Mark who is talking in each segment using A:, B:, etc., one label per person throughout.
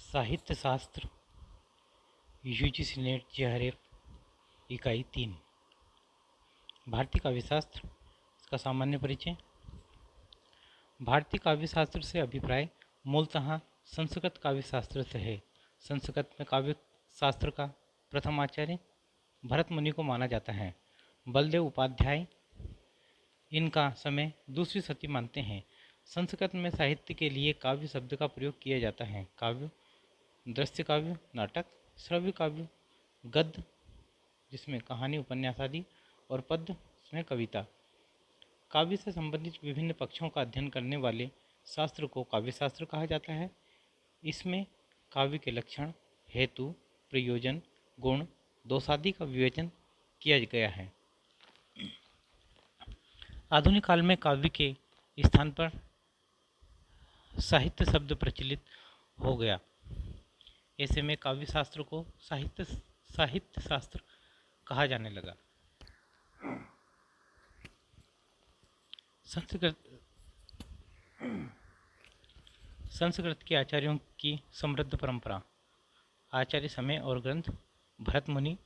A: साहित्य शास्त्र UGC net JRF इकाई 3 भारतीय काव्यशास्त्र इसका सामान्य परिचय। भारतीय काव्यशास्त्र से अभिप्राय मूलतः संस्कृत काव्यशास्त्र से है। संस्कृत में काव्यशास्त्र का प्रथम आचार्य भरत मुनि को माना जाता है। बलदेव उपाध्याय इनका समय दूसरी शती मानते हैं। संस्कृत में साहित्य के लिए काव्य शब्द का प्रयोग किया जाता है। काव्य दृश्य काव्य, नाटक, श्रव्य काव्य, गद्य जिसमें कहानी उपन्यास आदि, और पद्य जिसमें कविता। काव्य से संबंधित विभिन्न पक्षों का अध्ययन करने वाले शास्त्र को काव्यशास्त्र कहा जाता है। इसमें काव्य के लक्षण, हेतु, प्रयोजन, गुण, दोष आदि का विवेचन किया गया है। आधुनिक काल में काव्य के स्थान पर साहित्य शब्द प्रचलित हो गया। ऐसे में काव्य शास्त्र को साहित्य शास्त्र कहा जाने लगा। संस्कृत के आचार्यों की समृद्ध परंपरा। आचार्य समय और ग्रंथ भरत मुनि,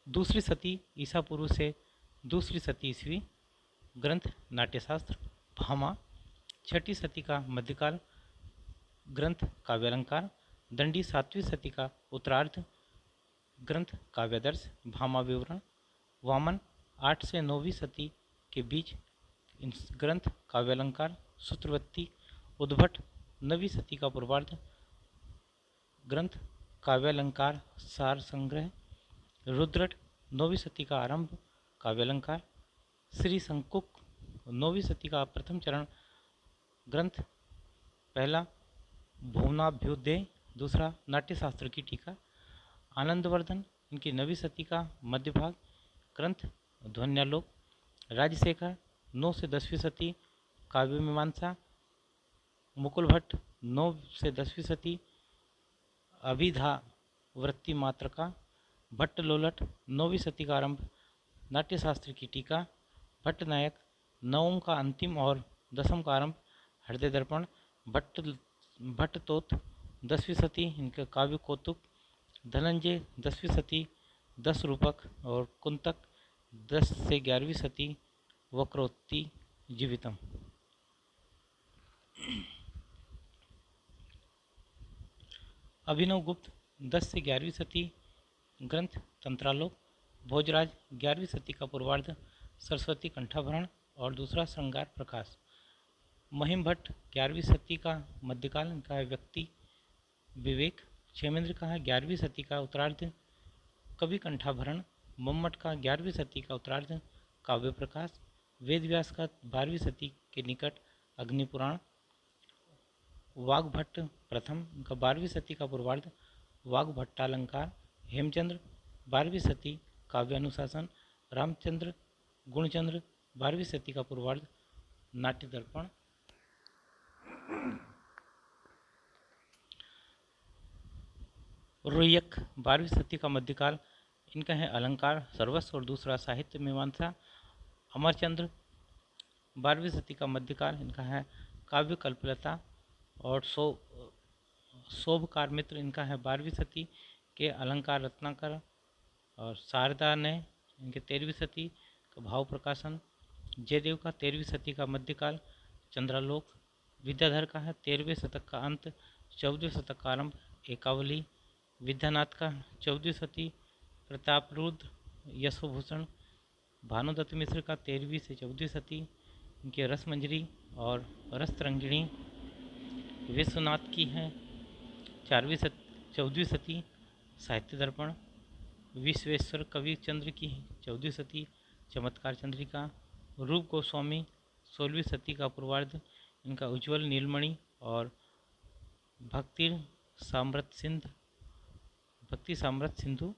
A: दूसरी शती ईसा पूर्व से दूसरी शती ईस्वी। ग्रंथ नाट्यशास्त्र भामा, छठी शती का मध्यकाल। ग्रंथ काव्यालंकार दंडी, सातवीं शती का उत्तरार्ध। ग्रंथ काव्यादर्श भामा विवरण वामन, 8 से 9वीं शती के बीच। ग्रंथ काव्यालंकार सूत्रवत्ती उद्भट, 9वीं शती का पूर्वार्ध। ग्रंथ काव्यालंकार सार संग्रह रुद्रट, 9वीं शती का आरंभ। काव्यालंकार श्री संकुक, 9वीं शती का प्रथम चरण। ग्रंथ पहला भुवनाभ्युदय, दूसरा नाट्यशास्त्र की टीका। आनंदवर्धन इनकी 9वीं शती का मध्य भाग। ग्रंथ ध्वन्यालोक राजशेखर, 9 से 10वीं शती। काव्य मीमांसा मुकुल भट्ट, 9 से 10वीं शती। अभिधा वृत्ति मात्रका भट्ट लोलट, 9वीं शती का आरंभ। नाट्यशास्त्र की टीका भट्ट नायक, 9वीं का अंतिम और 10वीं का आरंभ। हृदय दर्पण भट्ट तोत, 10वीं शती। इनके काव्य कौतुक धनंजय, 10वीं शती। 10 रूपक और कुंतक, 10 से 11वीं शती। वक्रोक्ति जीवितम। अभिनव गुप्त, 10 से 11वीं शती। ग्रंथ तंत्रालोक भोजराज, 11वीं शती का पूर्वार्ध। सरस्वती कंठाभरण और दूसरा श्रृंगार प्रकाश। महिम भट्ट, 11वीं शती का मध्यकाल। इनका है व्यक्ति विवेक। क्षेमेंद्र का है 11वीं शती का उत्तरार्ध। कवि कंठाभरण मम्मट का 11वीं शती का उत्तरार्ध। काव्य प्रकाश वेदव्यास का 12वीं शती के निकट। अग्निपुराण वाग्भट्ट प्रथम का 12वीं शती का पूर्वार्ध। वाग्भट्टालंकार हेमचंद्र, 12वीं शती। काव्यानुशासन रामचंद्र गुणचंद्र, 12वीं शती का पूर्वार्ध। नाट्य दर्पण रुयक, 12वीं शती का मध्यकाल। इनका है अलंकार सर्वस्व और दूसरा साहित्य मीमांसा। अमरचंद्र, 12वीं शती का मध्यकाल। इनका है काव्य कल्पलता और शोभकार मित्र। इनका है 12वीं शती के अलंकार रत्नाकर। और शारदा ने इनके 13वीं शती का भाव प्रकाशन। जयदेव का 13वीं शती का मध्यकाल। चंद्रालोक विद्याधर का है 13वें शतक का अंत, 14वें शतक का आरंभ। एकावली विद्यानाथ का 14वीं शती। प्रतापरुद्र यशोभूषण भानुदत्त मिश्र का 13वीं से 14वीं शती। इनके रसमंजरी और रसतरंगिणी विश्वनाथ की है 14वीं शती। साहित्य दर्पण विश्वेश्वर कवि चंद्र की 14वीं शती। चमत्कार चंद्रिका रूप गोस्वामी 16वीं शती का पूर्वार्ध। इनका उज्ज्वल नीलमणि और भक्ति साम्रत सिंधु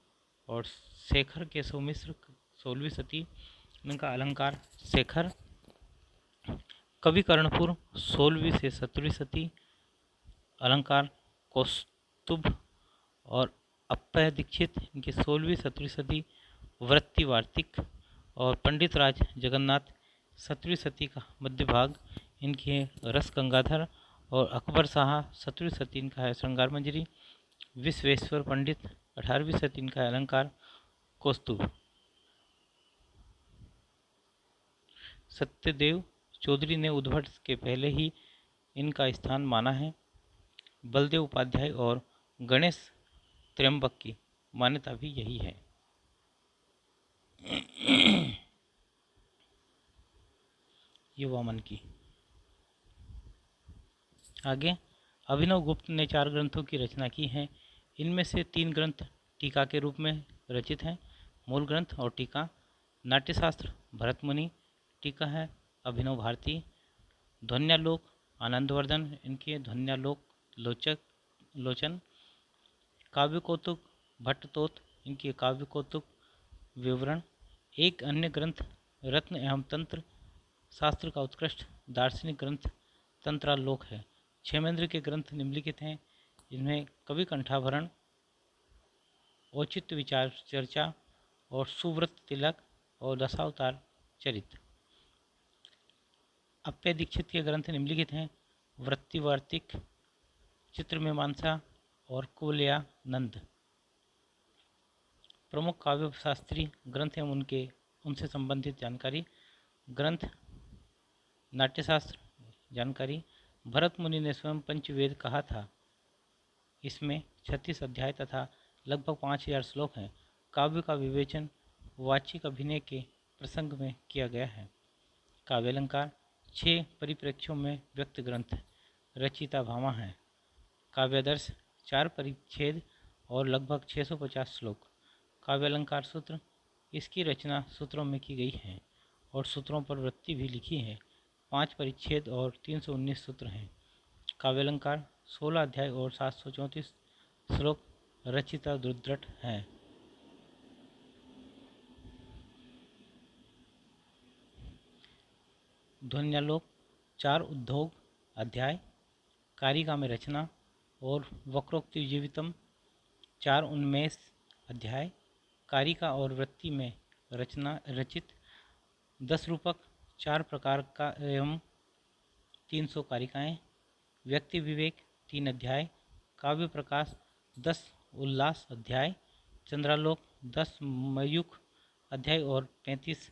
A: और शेखर केशव मिश्र 16वीं शती। इनका अलंकार शेखर। कवि कर्णपुर 16वीं से 17वीं शती। अलंकार कौस्तुभ और अप्पय दीक्षित इनकी 16वीं 17वीं शती। वृत्ति वार्तिक और पंडित राज जगन्नाथ 17वीं शती का मध्य भाग। इनकी है रस गंगाधर और अकबर शाह 17वीं शती। इनका है श्रृंगार मंजरी। विश्वेश्वर पंडित 18वीं शती का अलंकार कौस्तुभ। सत्यदेव चौधरी ने उद्भट के पहले ही इनका स्थान माना है। बलदेव उपाध्याय और गणेश त्र्यंबक की मान्यता भी यही है। ये वामन की। आगे अभिनव गुप्त ने 4 ग्रंथों की रचना की है। इनमें से 3 ग्रंथ टीका के रूप में रचित हैं। मूल ग्रंथ और टीका। नाट्यशास्त्र भरतमुनि, टीका है अभिनव भारती। ध्वन्यालोक आनंदवर्धन, इनके ध्वन्यालोक लोचन। काव्य कौतुक भट्टतोत, इनके काव्य कौतुक विवरण। एक अन्य ग्रंथ रत्न एवं तंत्र शास्त्र का उत्कृष्ट दार्शनिक ग्रंथ तंत्रालोक है। क्षेमेंद्र के ग्रंथ निम्नलिखित हैं। इनमें कवि कंठाभरण, औचित्य विचार चर्चा और सुव्रत तिलक और दशावतार चरित्र। अप्पय दीक्षित के ग्रंथ निम्नलिखित हैं। वृत्तिवार्तिक, चित्रमीमांसा और कुवलयानंद। प्रमुख काव्य शास्त्री ग्रंथ एवं उनसे संबंधित जानकारी। ग्रंथ नाट्यशास्त्र जानकारी। भरत मुनि ने स्वयं पंचवेद कहा था। इसमें 36 अध्याय तथा लगभग 5000 श्लोक हैं। काव्य का विवेचन वाचिक अभिनय के प्रसंग में किया गया है। काव्यालंकार 6 परिप्रेक्ष्यों में व्यक्त ग्रंथ रचिता भामा है। काव्यादर्श 4 परिच्छेद और लगभग 650 श्लोक। काव्यालंकार सूत्र, इसकी रचना सूत्रों में की गई है और सूत्रों पर वृत्ति भी लिखी है। 5 परिच्छेद और 319 सूत्र हैं। काव्यालंकार 16 अध्याय और 734 श्लोक रचिता दुर्धट हैं। ध्वन्यालोक 4 उद्योग अध्याय। कारिका में रचना और वक्रोक्ति जीवितम 4 उन्मेष अध्याय। कारिका और वृत्ति में रचना रचित 10 रूपक 4 प्रकार का एवं 300 कारिकाएँ। व्यक्ति विवेक 3 अध्याय। काव्य प्रकाश 10 उल्लास अध्याय। चंद्रालोक 10 मयूख अध्याय और 35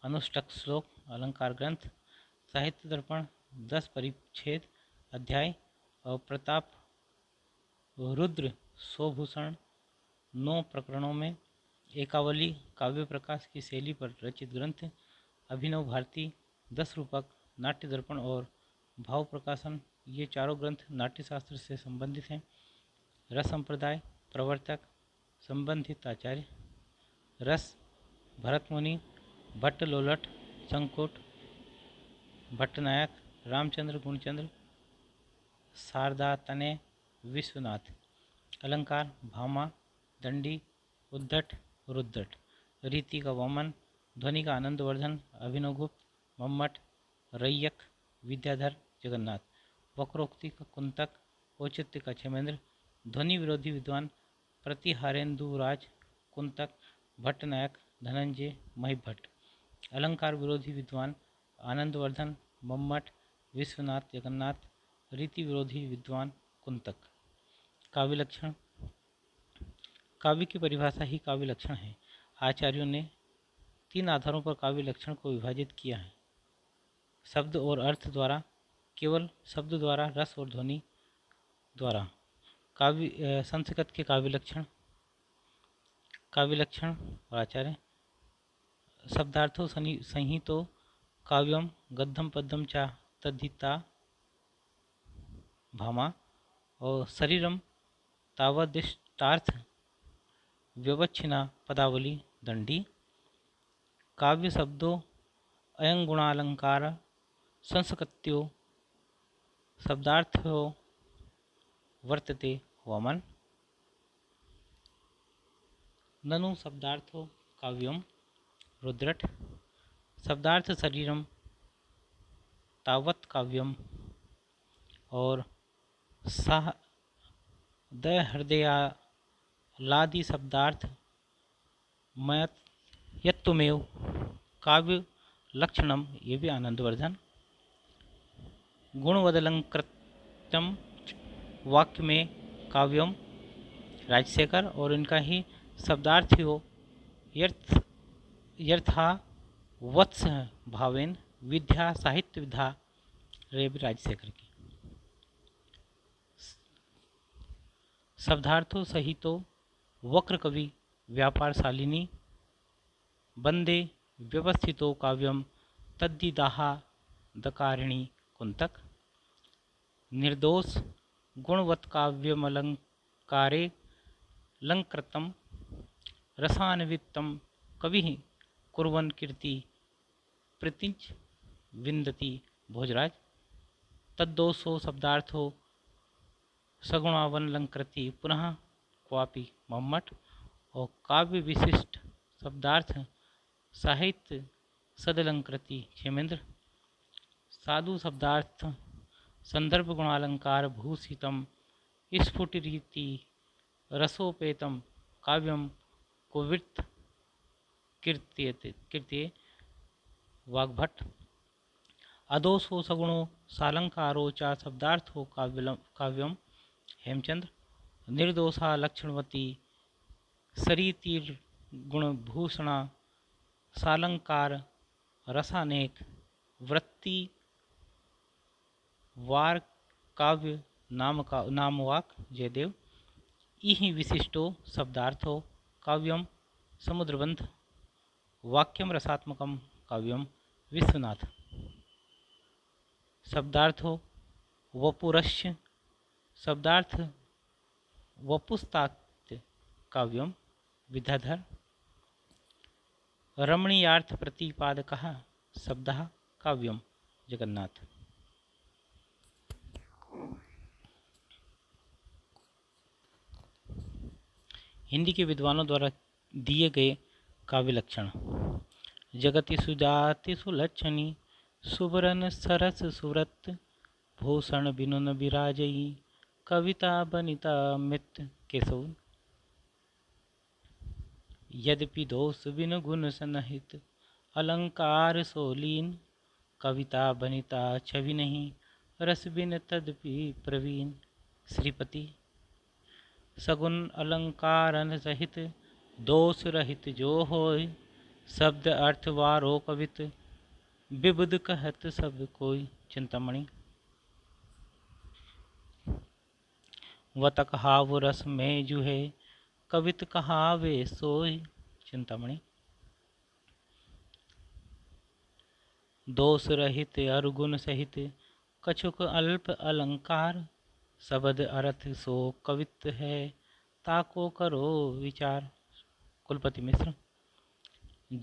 A: अनुष्टक श्लोक अलंकार ग्रंथ। साहित्य दर्पण 10 परिच्छेद अध्याय और प्रताप रुद्र स्वभूषण 9 प्रकरणों में। एकावली काव्य प्रकाश की शैली पर रचित ग्रंथ। अभिनव भारती 10 रूपक नाट्य दर्पण और भाव प्रकाशन, ये चारों ग्रंथ नाट्यशास्त्र से संबंधित हैं। रस संप्रदाय प्रवर्तक संबंधित आचार्य। रस भरतमुनि, भट्ट लोलट, संकोट, भट्टनायक, रामचंद्र गुणचंद्र, शारदा तनय, विश्वनाथ। अलंकार भामा, दंडी, उद्धट, रुद्धट। रीति का वामन, ध्वनि का आनंदवर्धन, अभिनवगुप्त, मम्मट, रैयक, विद्याधर, जगन्नाथ। वक्रोक्ति का कुंतक, औचित्य का क्षेमेंद्र। ध्वनि विरोधी विद्वान प्रतिहारेंदुराज, कुंतक, भट्टनायक, धनंजय, महिभट्ट। अलंकार विरोधी विद्वान आनंदवर्धन, मम्मट, विश्वनाथ, जगन्नाथ। रीति विरोधी विद्वान कुंतक। काव्य लक्षण। काव्य की परिभाषा ही काव्य लक्षण है। आचार्यों ने 3 आधारों पर काव्य लक्षण को विभाजित किया है। शब्द और अर्थ द्वारा, केवल शब्द द्वारा, रस और ध्वनि द्वारा। काव्य संस्कृत के काव्य लक्षण और आचार्य। शब्दार्थों संहितो काव्यम गद्यम पद्यम चा तद्धिता भामा। और शरीरम तावदिष्टार्थ व्यवच्छिन्ना पदावली दंडी। काव्य शब्दों अयं गुणालंकार संस्कृत्यो शब्दार्थो वर्तते वामन। ननु शब्दार्थो काव्यम रुद्रट। शब्दार्थ शरीरम तावत काव्यम। और साह दय हृदयालादि शब्दार्थ मयत यत्तुमेव काव्य लक्षणम, ये भी आनंदवर्धन। गुणवदलंकृत्यम वाक्य में काव्यम राजशेखर और इनका ही शब्दार्थियों यर्थ यर्था वत्स भावेन विद्या साहित्य विधा रे भी राजशेखर की शब्दार्थों सहितो वक्र कवि व्यापारशालिनी वंदे व्यवस्थितो काव्यम तद्दिदाहा दकारिणी कुंतक निर्दोष गुणवत् काव्यमलंकारे लंकृतम रसान्वितम कवि कुर्वन् कीर्ति प्रतिच विन्दति भोजराज तद्दोषो शब्दार्थो सगुणावलंकृति पुनः क्वापि मम्मट और काव्य विशिष्ट शब्दार्थ साहित्य सदलंकृति क्षेमेंद्र साधु शब्दार्थ संदर्भ गुणालंकार भूषितम स्फुटिरीति रसोपेतम काव्यम कुवित कीर्त्य वाग्भट अदोषो सगुणो सालंकारो च शब्दार्थो काव्यम हेमचंद्र निर्दोषा लक्षणवती सरीतिर्गुणभूषणा सालंकार रसानेक वृत्ति वार काव्य नामवाक जयदेव इहि विशिष्टो शब्दार्थो काव्यम समुद्रबंध वाक्यम रसात्मकम काव्यम विश्वनाथ शब्दार्थो वपुरस्य शब्दार्थ वपुस्ताक्य काव्यम विद्याधर रमणीयार्थ प्रतिपादकः शब्दः काव्यम जगन्नाथ। हिंदी के विद्वानों द्वारा दिए गए काव्य लक्षण जगति सुजाति सुलक्षणी सुबरन सरस सुरत भूषण बिनुन विराजयी कविता बनिता मित केशव यद्यपि दोष बिन गुण सनहित अलंकार सोलीन कविता बनिता छवि नहीं रस बिन तदपि प्रवीण श्रीपति सगुन अलंकारन सहित दोष रहित जो होय शब्द अर्थ वारो कवित विबुध कहत सब कोई चिंतामणि वत कहाव रस में जुहे कवित कहावे सोय चिंतामणि दोष रहित अरुगुण सहित कछुक अल्प अलंकार शब्द अर्थ सो कवित है ताको करो विचार कुलपति मिश्र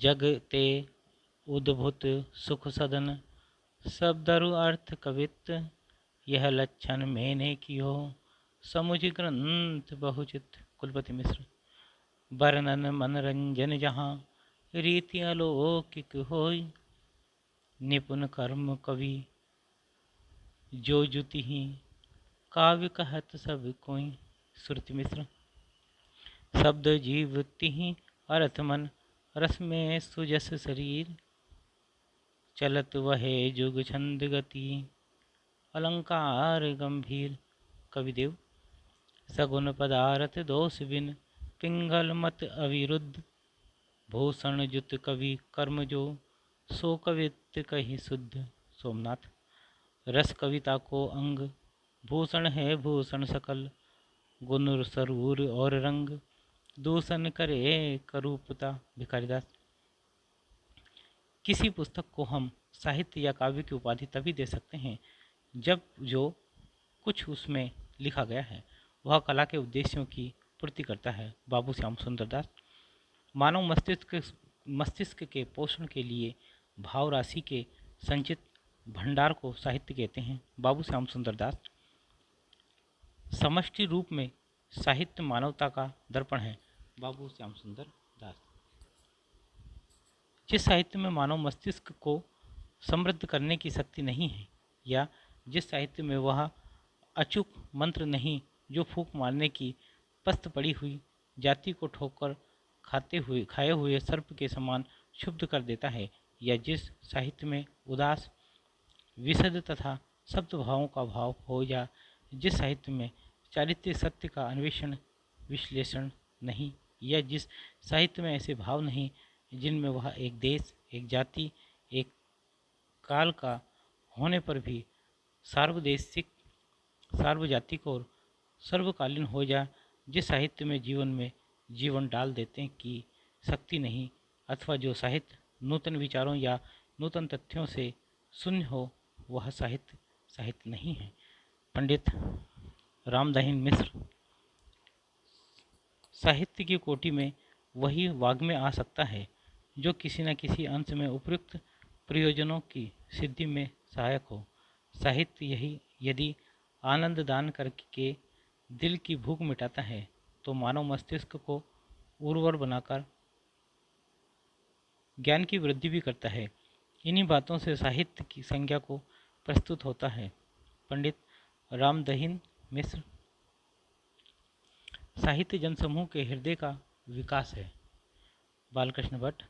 A: जग ते उद्भुत सुख सदन शब्दरु अर्थ कवित यह लक्षण मैंने कियो समुझ ग्रंथ बहुचित कुलपति मिश्र वर्णन मनरंजन जहाँ रीति अलौकिक होय निपुण कर्म कवि जो जुति ही काव्य कहत सब कोई श्रुति मिश्र शब्द जीवति ही अर्थ मन रस में सुजस शरीर चलत वहे जुग छंद गति अलंकार गंभीर कविदेव सगुन पदार्थ दोष बिन पिंगल मत अविरुद्ध भूषण जुत कवि कर्म जो सो कवित कही शुद्ध सोमनाथ रस कविता को अंग भूषण है भूषण सकल गुण सरूर और रंग दूषण करे करूपता भिखारीदास किसी पुस्तक को हम साहित्य या काव्य की उपाधि तभी दे सकते हैं जब जो कुछ उसमें लिखा गया है वह कला के उद्देश्यों की पूर्ति करता है। बाबू श्याम सुंदर दास मानव मस्तिष्क के पोषण के लिए भाव राशि के संचित भंडार को साहित्य कहते हैं। बाबू श्याम सुंदर दास समष्टि रूप में साहित्य मानवता का दर्पण है। बाबू श्याम सुंदर दास जिस साहित्य में मानव मस्तिष्क को समृद्ध करने की शक्ति नहीं है या जिस साहित्य में वह अचूक मंत्र नहीं जो फूंक मारने की पस्त पड़ी हुई जाति को ठोकर खाए हुए सर्प के समान क्षुब्ध कर देता है या जिस साहित्य में उदास विशद तथा शब्द भावों का भाव हो या जिस साहित्य में चारित्र्य सत्य का अन्वेषण विश्लेषण नहीं, या जिस साहित्य में ऐसे भाव नहीं जिनमें वह एक देश, एक जाति, एक काल का होने पर भी सार्वदेशिक, सार्वजातिक और सर्वकालीन हो जाए, जिस साहित्य में जीवन जीवन डाल देते की शक्ति नहीं, अथवा जो साहित्य नूतन विचारों या नूतन तथ्यों से शून्य हो, वह साहित्य साहित्य नहीं है। पंडित रामदहिन मिश्र। साहित्य की कोटि में वही वाग्मय आ सकता है जो किसी न किसी अंश में उपयुक्त प्रयोजनों की सिद्धि में सहायक हो। साहित्य यही यदि आनंद दान करके दिल की भूख मिटाता है तो मानव मस्तिष्क को उर्वर बनाकर ज्ञान की वृद्धि भी करता है। इन्हीं बातों से साहित्य की संज्ञा को प्रस्तुत होता है। पंडित रामदहिन मिश्र। साहित्य जनसमूह के हृदय का विकास है। बालकृष्ण भट्ट।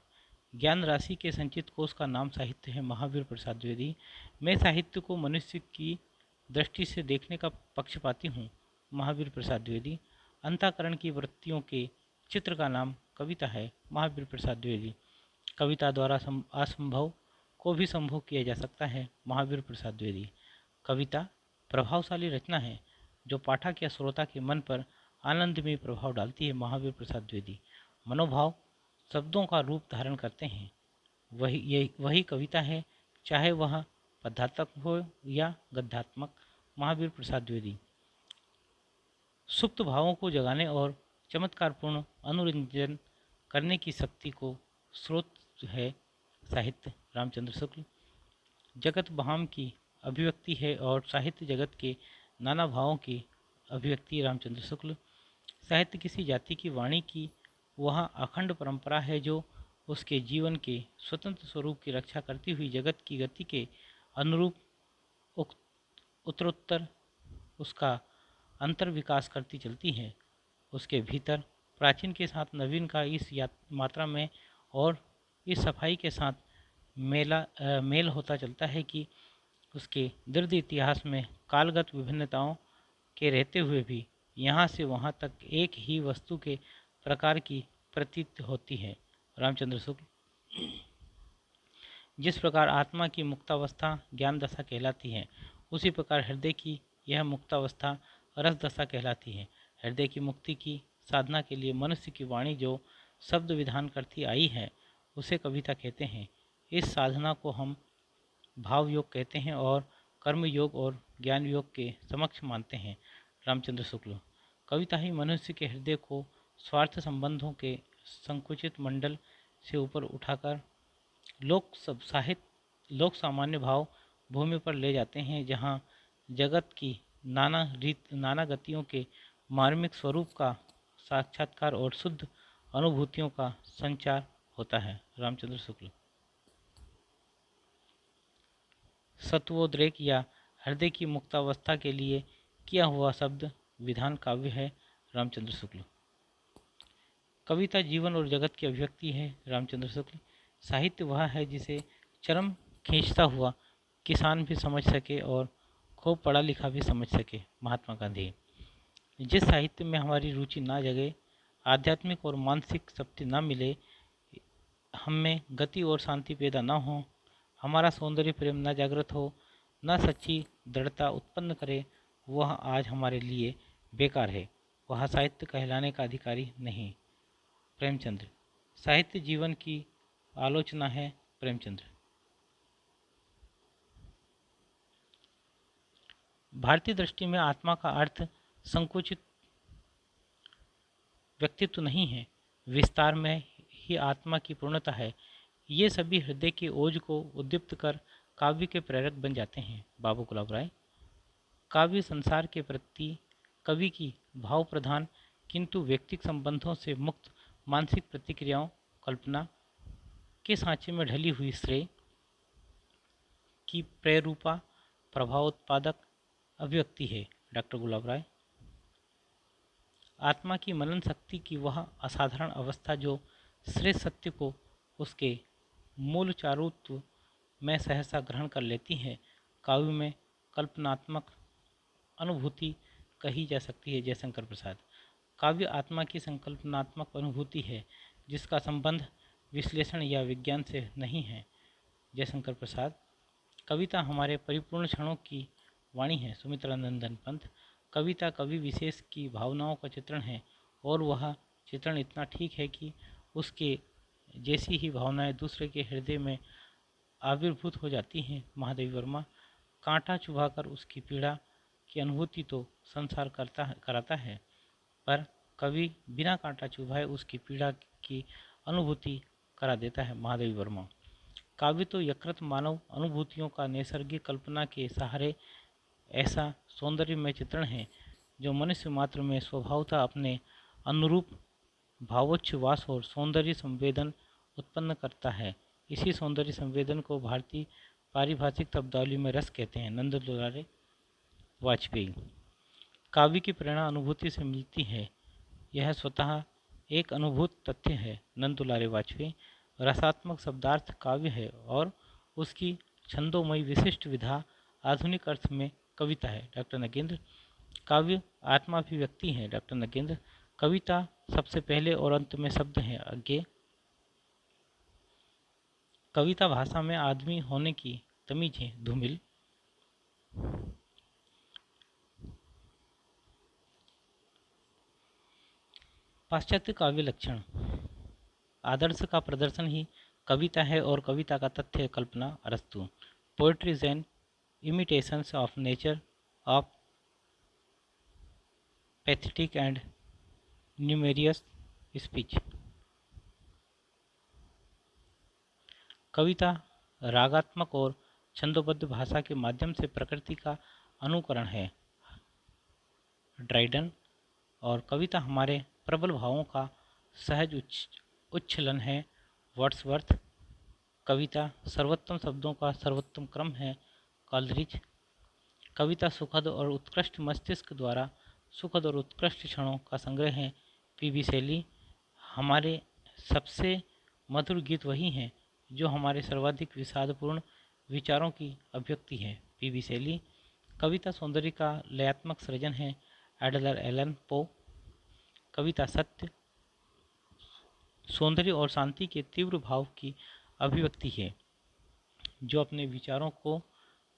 A: ज्ञान राशि के संचित कोष का नाम साहित्य है। महावीर प्रसाद द्विवेदी। मैं साहित्य को मनुष्य की दृष्टि से देखने का पक्षपाती हूँ। महावीर प्रसाद द्विवेदी। अंतःकरण की वृत्तियों के चित्र का नाम कविता है। महावीर प्रसाद द्विवेदी। कविता द्वारा असंभव को भी संभव किया जा सकता है। महावीर प्रसाद द्विवेदी। कविता प्रभावशाली रचना है जो पाठक या श्रोता के मन पर आनंदमय प्रभाव डालती है। महावीर प्रसाद द्विवेदी। मनोभाव शब्दों का रूप धारण करते हैं, वही कविता है, चाहे वह पदात्मक हो या गद्यात्मक। महावीर प्रसाद द्विवेदी। सुप्त भावों को जगाने और चमत्कारपूर्ण अनुरंजन करने की शक्ति को स्रोत है साहित्य। रामचंद्र शुक्ल। जगत भाम की अभिव्यक्ति है और साहित्य जगत के नाना भावों की अभिव्यक्ति। रामचंद्र शुक्ल। साहित्य किसी जाति की वाणी की वह अखंड परंपरा है जो उसके जीवन के स्वतंत्र स्वरूप की रक्षा करती हुई जगत की गति के अनुरूप उत्तरोत्तर उसका अंतर विकास करती चलती है। उसके भीतर प्राचीन के साथ नवीन का इस मात्रा में और इस सफाई के साथ मेल होता चलता है कि उसके दीर्घ इतिहास में कालगत विभिन्नताओं के रहते हुए भी यहाँ से वहाँ तक एक ही वस्तु के प्रकार की प्रतीत होती है। रामचंद्र शुक्ल। जिस प्रकार आत्मा की मुक्तावस्था ज्ञान दशा कहलाती है, उसी प्रकार हृदय की यह मुक्तावस्था रस दशा कहलाती है। हृदय की मुक्ति की साधना के लिए मनुष्य की वाणी जो शब्द विधान करती आई है, उसे कविता कहते हैं। इस साधना को हम भाव योग कहते हैं और कर्म योग और ज्ञान योग के समक्ष मानते हैं। रामचंद्र शुक्ल। कविता ही मनुष्य के हृदय को स्वार्थ संबंधों के संकुचित मंडल से ऊपर उठाकर लोक सामान्य भाव भूमि पर ले जाते हैं, जहाँ जगत की नाना गतियों के मार्मिक स्वरूप का साक्षात्कार और शुद्ध अनुभूतियों का संचार होता है। रामचंद्र शुक्ल। सत्वोद्रेक या हृदय की मुक्तावस्था के लिए किया हुआ शब्द विधान काव्य है। रामचंद्र शुक्ल। कविता जीवन और जगत की अभिव्यक्ति है। रामचंद्र शुक्ल। साहित्य वह है जिसे चरम खींचता हुआ किसान भी समझ सके और खूब पढ़ा लिखा भी समझ सके। महात्मा गांधी। जिस साहित्य में हमारी रुचि ना जगे, आध्यात्मिक और मानसिक शक्ति ना मिले, हम में गति और शांति पैदा ना हो, हमारा सौंदर्य प्रेम न जागृत हो, न सच्ची दृढ़ता उत्पन्न करे, वह आज हमारे लिए बेकार है, वह साहित्य कहलाने का अधिकारी नहीं। प्रेमचंद्र। साहित्य जीवन की आलोचना है। प्रेमचंद्र। भारतीय दृष्टि में आत्मा का अर्थ संकुचित व्यक्तित्व नहीं है, विस्तार में ही आत्मा की पूर्णता है। ये सभी हृदय की ओज को उद्दीप्त कर काव्य के प्रेरक बन जाते हैं। बाबू गुलाब राय। काव्य संसार के प्रति कवि की भाव प्रधान किंतु व्यक्तिक संबंधों से मुक्त मानसिक प्रतिक्रियाओं कल्पना के सांचे में ढली हुई श्रेय की प्रेरूपा प्रभाव उत्पादक अभिव्यक्ति है। डॉक्टर गुलाब राय। आत्मा की मनन शक्ति की वह असाधारण अवस्था जो श्रेष्ठ सत्य को उसके मूल चारुत्व में सहसा ग्रहण कर लेती है, काव्य में कल्पनात्मक अनुभूति कही जा सकती है। जयशंकर प्रसाद। काव्य आत्मा की संकल्पनात्मक अनुभूति है जिसका संबंध विश्लेषण या विज्ञान से नहीं है। जयशंकर प्रसाद। कविता हमारे परिपूर्ण क्षणों की वाणी है। सुमित्रा नंदन पंत। कविता कवि विशेष की भावनाओं का चित्रण है और वह चित्रण इतना ठीक है कि उसके जैसी ही भावनाएं दूसरे के हृदय में आविर्भूत हो जाती हैं। महादेवी वर्मा। कांटा चुभाकर उसकी पीड़ा की अनुभूति तो संसार कराता है, पर कवि बिना कांटा चुभाए उसकी पीड़ा की अनुभूति करा देता है। महादेवी वर्मा। काव्य तो यकृत मानव अनुभूतियों का नैसर्गिक कल्पना के सहारे ऐसा सौंदर्यमय चित्रण है जो मनुष्य मात्र में स्वभावतः अपने अनुरूप भावोच्छ्वास और सौंदर्य संवेदन उत्पन्न करता है। इसी सौंदर्य संवेदन को भारतीय पारिभाषिक शब्दावली में रस कहते हैं। नंद दुलारे वाजपेयी। काव्य की प्रेरणा अनुभूति से मिलती है, यह स्वतः एक अनुभूत तथ्य है। नंद दुलारे वाजपेयी। रसात्मक शब्दार्थ काव्य है और उसकी छंदोमयी विशिष्ट विधा आधुनिक अर्थ में कविता है। डॉक्टर नगेंद्र। काव्य आत्माभिव्यक्ति है। डॉक्टर नगेंद्र। कविता सबसे पहले और अंत में शब्द हैं आगे। कविता भाषा में आदमी होने की तमीज है। धूमिल। पाश्चात्य काव्य लक्षण। आदर्श का प्रदर्शन ही कविता है और कविता का तथ्य है कल्पना। अरस्तु। Poetry is an imitations of nature of pathetic and numerous speech. कविता रागात्मक और छंदोबद्ध भाषा के माध्यम से प्रकृति का अनुकरण है। ड्राइडन। और कविता हमारे प्रबल भावों का सहज उच्छलन है। वर्ड्सवर्थ। कविता सर्वोत्तम शब्दों का सर्वोत्तम क्रम है। कॉलरिज। कविता सुखद और उत्कृष्ट मस्तिष्क द्वारा सुखद और उत्कृष्ट क्षणों का संग्रह है। पी.बी. शैली। हमारे सबसे मधुर गीत वही हैं जो हमारे सर्वाधिक विषादपूर्ण विचारों की अभिव्यक्ति है। पी.बी. शैली। कविता सौंदर्य का लयात्मक सृजन है। Adler Allan Poe. कविता सत्य, सौंदर्य और शांति के तीव्र भाव की अभिव्यक्ति है जो अपने विचारों को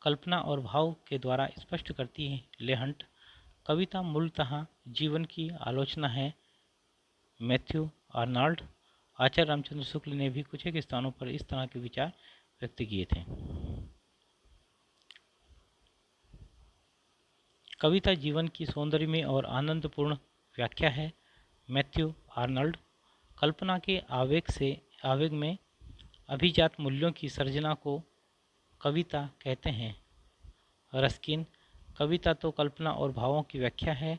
A: कल्पना और भाव के द्वारा स्पष्ट करती है। लेहंट। कविता मूलतः जीवन की आलोचना है। Matthew Arnold. आचार्य रामचंद्र शुक्ल ने भी कुछ एक स्थानों पर इस तरह के विचार व्यक्त किए थे। कविता जीवन की सौंदर्यमय और आनंदपूर्ण व्याख्या है। Matthew Arnold. कल्पना के आवेग में अभिजात मूल्यों की सर्जना को कविता कहते हैं। रस्किन। कविता तो कल्पना और भावों की व्याख्या है।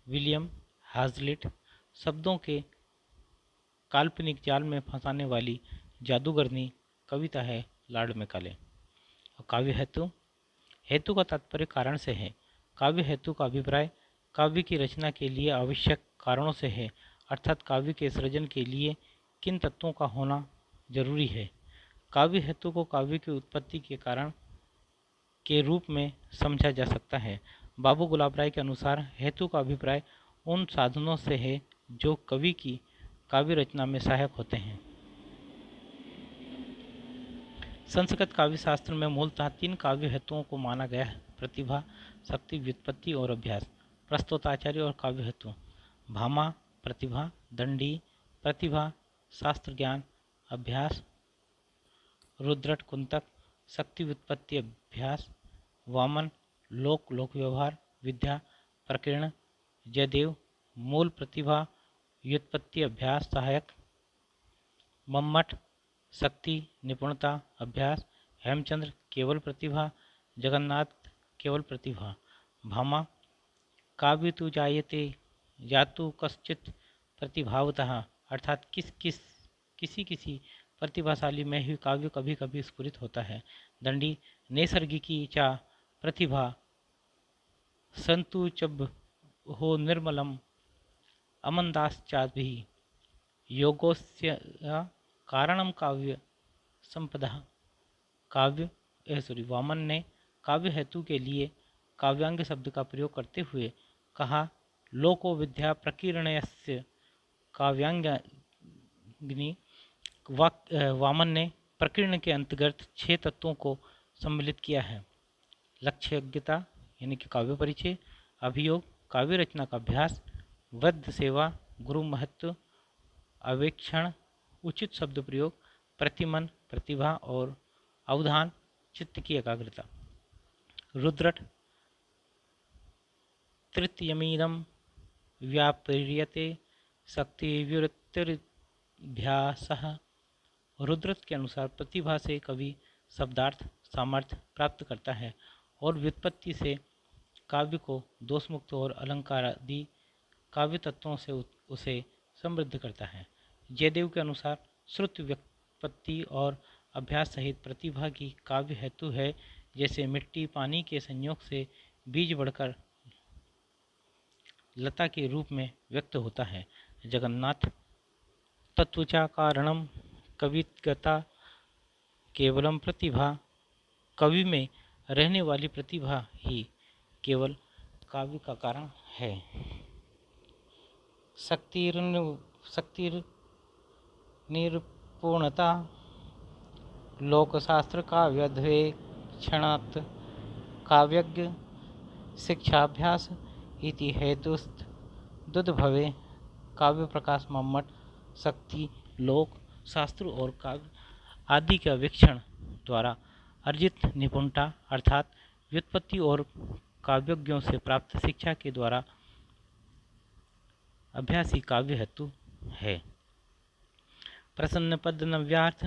A: विलियम हाजलिट। शब्दों के काल्पनिक जाल में फंसाने वाली जादूगरनी कविता है। Lord Macaulay. काव्य हेतु। हेतु का तात्पर्य कारण से है। काव्य हेतु का अभिप्राय काव्य की रचना के लिए आवश्यक कारणों से है, अर्थात काव्य के सृजन के लिए किन तत्वों का होना जरूरी है। काव्य हेतु को काव्य की उत्पत्ति के कारण के रूप में समझा जा सकता है। बाबू गुलाब राय के अनुसार हेतु का अभिप्राय उन साधनों से है जो कवि की काव्य रचना में सहायक होते हैं। संस्कृत काव्य शास्त्र में मूलतः 3 काव्य हेतुओं को माना गया है: प्रतिभा, शक्ति, व्युत्पत्ति और अभ्यास। प्रस्तोताचार्य और काव्य हेतु। भामा प्रतिभा, दंडी प्रतिभा, शास्त्र ज्ञान, अभ्यास, रुद्रट कुंतक, शक्ति व्युत्पत्ति अभ्यास, वामन लोक व्यवहार विद्या प्रकीर्ण, जयदेव मूल प्रतिभा व्युत्पत्ति अभ्यास सहायक, मम्मट शक्ति निपुणता अभ्यास, हेमचंद्र केवल प्रतिभा, जगन्नाथ केवल प्रतिभा। भामा काव्य तु जायते जातु कश्चित प्रतिभावतः, अर्थात किसी प्रतिभाशाली में ही काव्य कभी कभी स्फुरित होता है। दंडी नैसर्गिकी चा प्रतिभा संतु चब हो निर्मलम अमंदाश्चाभि योगोस्य कारणम काव्य संपदा। वामन ने काव्य हेतु के लिए काव्यांग शब्द का प्रयोग करते हुए कहा, लोको विद्या प्रकीर्णयस्य काव्यांगिनी वामन ने प्रकीर्ण के अंतर्गत 6 तत्वों को सम्मिलित किया है। लक्ष्यज्ञता यानी कि काव्य परिचय, अभियोग काव्य रचना का अभ्यास, वृद्ध सेवा, गुरु महत्व, अवेक्षण, उचित शब्द प्रयोग, प्रतिमन प्रतिभा और अवधान चित्त की एकाग्रता। रुद्रट तृतीयमीदं व्याप्रियते शक्ति विवृत्तिर्भ्यासः। रुद्रट के अनुसार प्रतिभा से कवि शब्दार्थ सामर्थ्य प्राप्त करता है और व्युत्पत्ति से काव्य को दोषमुक्त और अलंकार आदि काव्य तत्वों से उसे समृद्ध करता है। जयदेव के अनुसार श्रुति व्युत्पत्ति और अभ्यास सहित प्रतिभा की काव्य हेतु है, जैसे मिट्टी पानी के संयोग से बीज बढ़कर लता के रूप में व्यक्त होता है। जगन्नाथ तत्वचा कारणम कविगता केवलम प्रतिभा, कवि में रहने वाली प्रतिभा ही केवल काव्य का कारण है। शक्तिर्निपूर्णता लोकशास्त्र काव्याध्यक्षणात् काव्यज्ञ शिक्षाभ्यास इति हेतुस्तुद्भवे। काव्य प्रकाश मम्मट शक्ति लोक शास्त्र और काव्य आदि के वीक्षण द्वारा अर्जित निपुणता अर्थात व्युत्पत्ति और काव्यज्ञों से प्राप्त शिक्षा के द्वारा अभ्यास ही काव्य हेतु है। प्रसन्न पद नव्यार्थ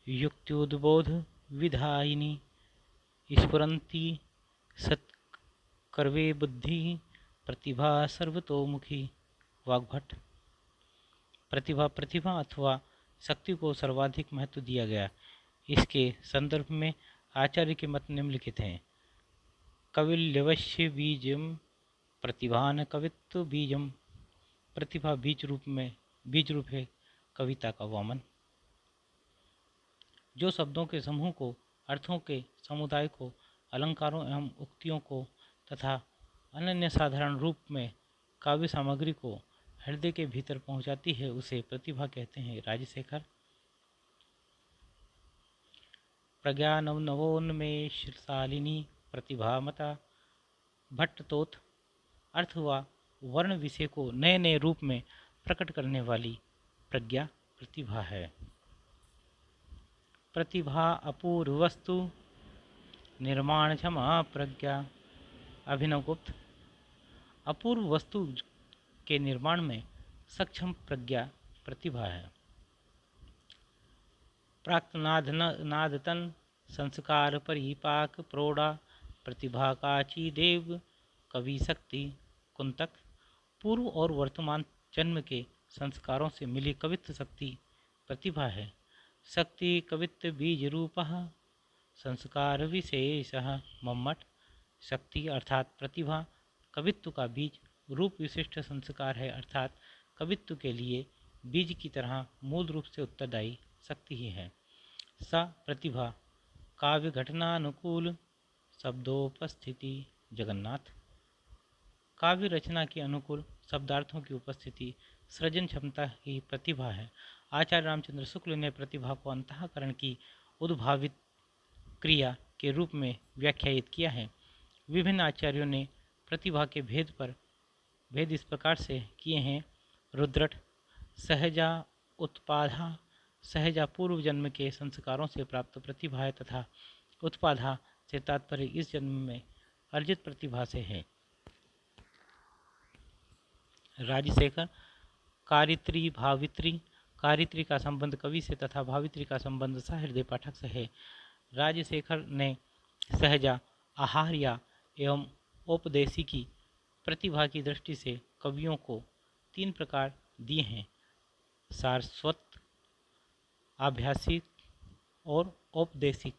A: युक्त्युद्बोध विधायिनी स्फुरन्ती सत्कर्वे बुद्धि प्रतिभा सर्वतोमुखी। वाग्भट प्रतिभा अथवा शक्ति को सर्वाधिक महत्व दिया गया। इसके संदर्भ में आचार्य के मत निम्नलिखित हैं। कविल्यवश्य बीजम प्रतिभान कवित्व बीजम। प्रतिभा बीज रूप है कविता का वामन। जो शब्दों के समूह को, अर्थों के समुदाय को, अलंकारों एवं उक्तियों को तथा अनन्य साधारण रूप में काव्य सामग्री को हृदय के भीतर पहुंचाती है, उसे प्रतिभा कहते हैं। राजशेखर प्रज्ञानवोन्मेषशालिनी प्रतिभामता। भट्टतोत अर्थ व वर्ण विषय को नए नए रूप में प्रकट करने वाली प्रज्ञा प्रतिभा है। प्रतिभा अपूर्व वस्तु निर्माण क्षमा प्रज्ञा। अभिनवगुप्त अपूर्व वस्तु के निर्माण में सक्षम प्रज्ञा प्रतिभा है। प्राक्तनादतन संस्कार परिपाक प्रौढ़ा प्रतिभा काची देव कवि शक्ति। कुंतक पूर्व और वर्तमान जन्म के संस्कारों से मिली कवित्व शक्ति प्रतिभा है। शक्ति कवित्व बीज रूपः संस्कार विशेषः। मम्मट शक्ति अर्थात प्रतिभा कवित्व का बीज रूप विशिष्ट संस्कार है, अर्थात कवित्व के लिए बीज की तरह मूल रूप से उत्तरदायी शक्ति ही है। सा प्रतिभा काव्य घटनानुकूल शब्दोपस्थिति। जगन्नाथ काव्य रचना के अनुकूल शब्दार्थों की उपस्थिति सृजन क्षमता की प्रतिभा है। आचार्य रामचंद्र शुक्ल ने प्रतिभा को अंतःकरण की उद्भावित क्रिया के रूप में व्याख्यायित किया है। विभिन्न आचार्यों ने प्रतिभा के भेद इस प्रकार से किए हैं। रुद्रट सहजा उत्पाधा। सहजा पूर्व जन्म के संस्कारों से प्राप्त प्रतिभा है तथा उत्पाधा से तात्पर्य इस जन्म में अर्जित प्रतिभा से है। राजशेखर कारित्री भावित्री। कारित्री का संबंध कवि से तथा भावित्री का संबंध सहृदय पाठक से है। राजशेखर ने सहजा आहार्या एवं औपदेशिकी प्रतिभा की दृष्टि से कवियों को 3 प्रकार दिए हैं, सारस्वत, आभ्यासिक और औपदेशिक।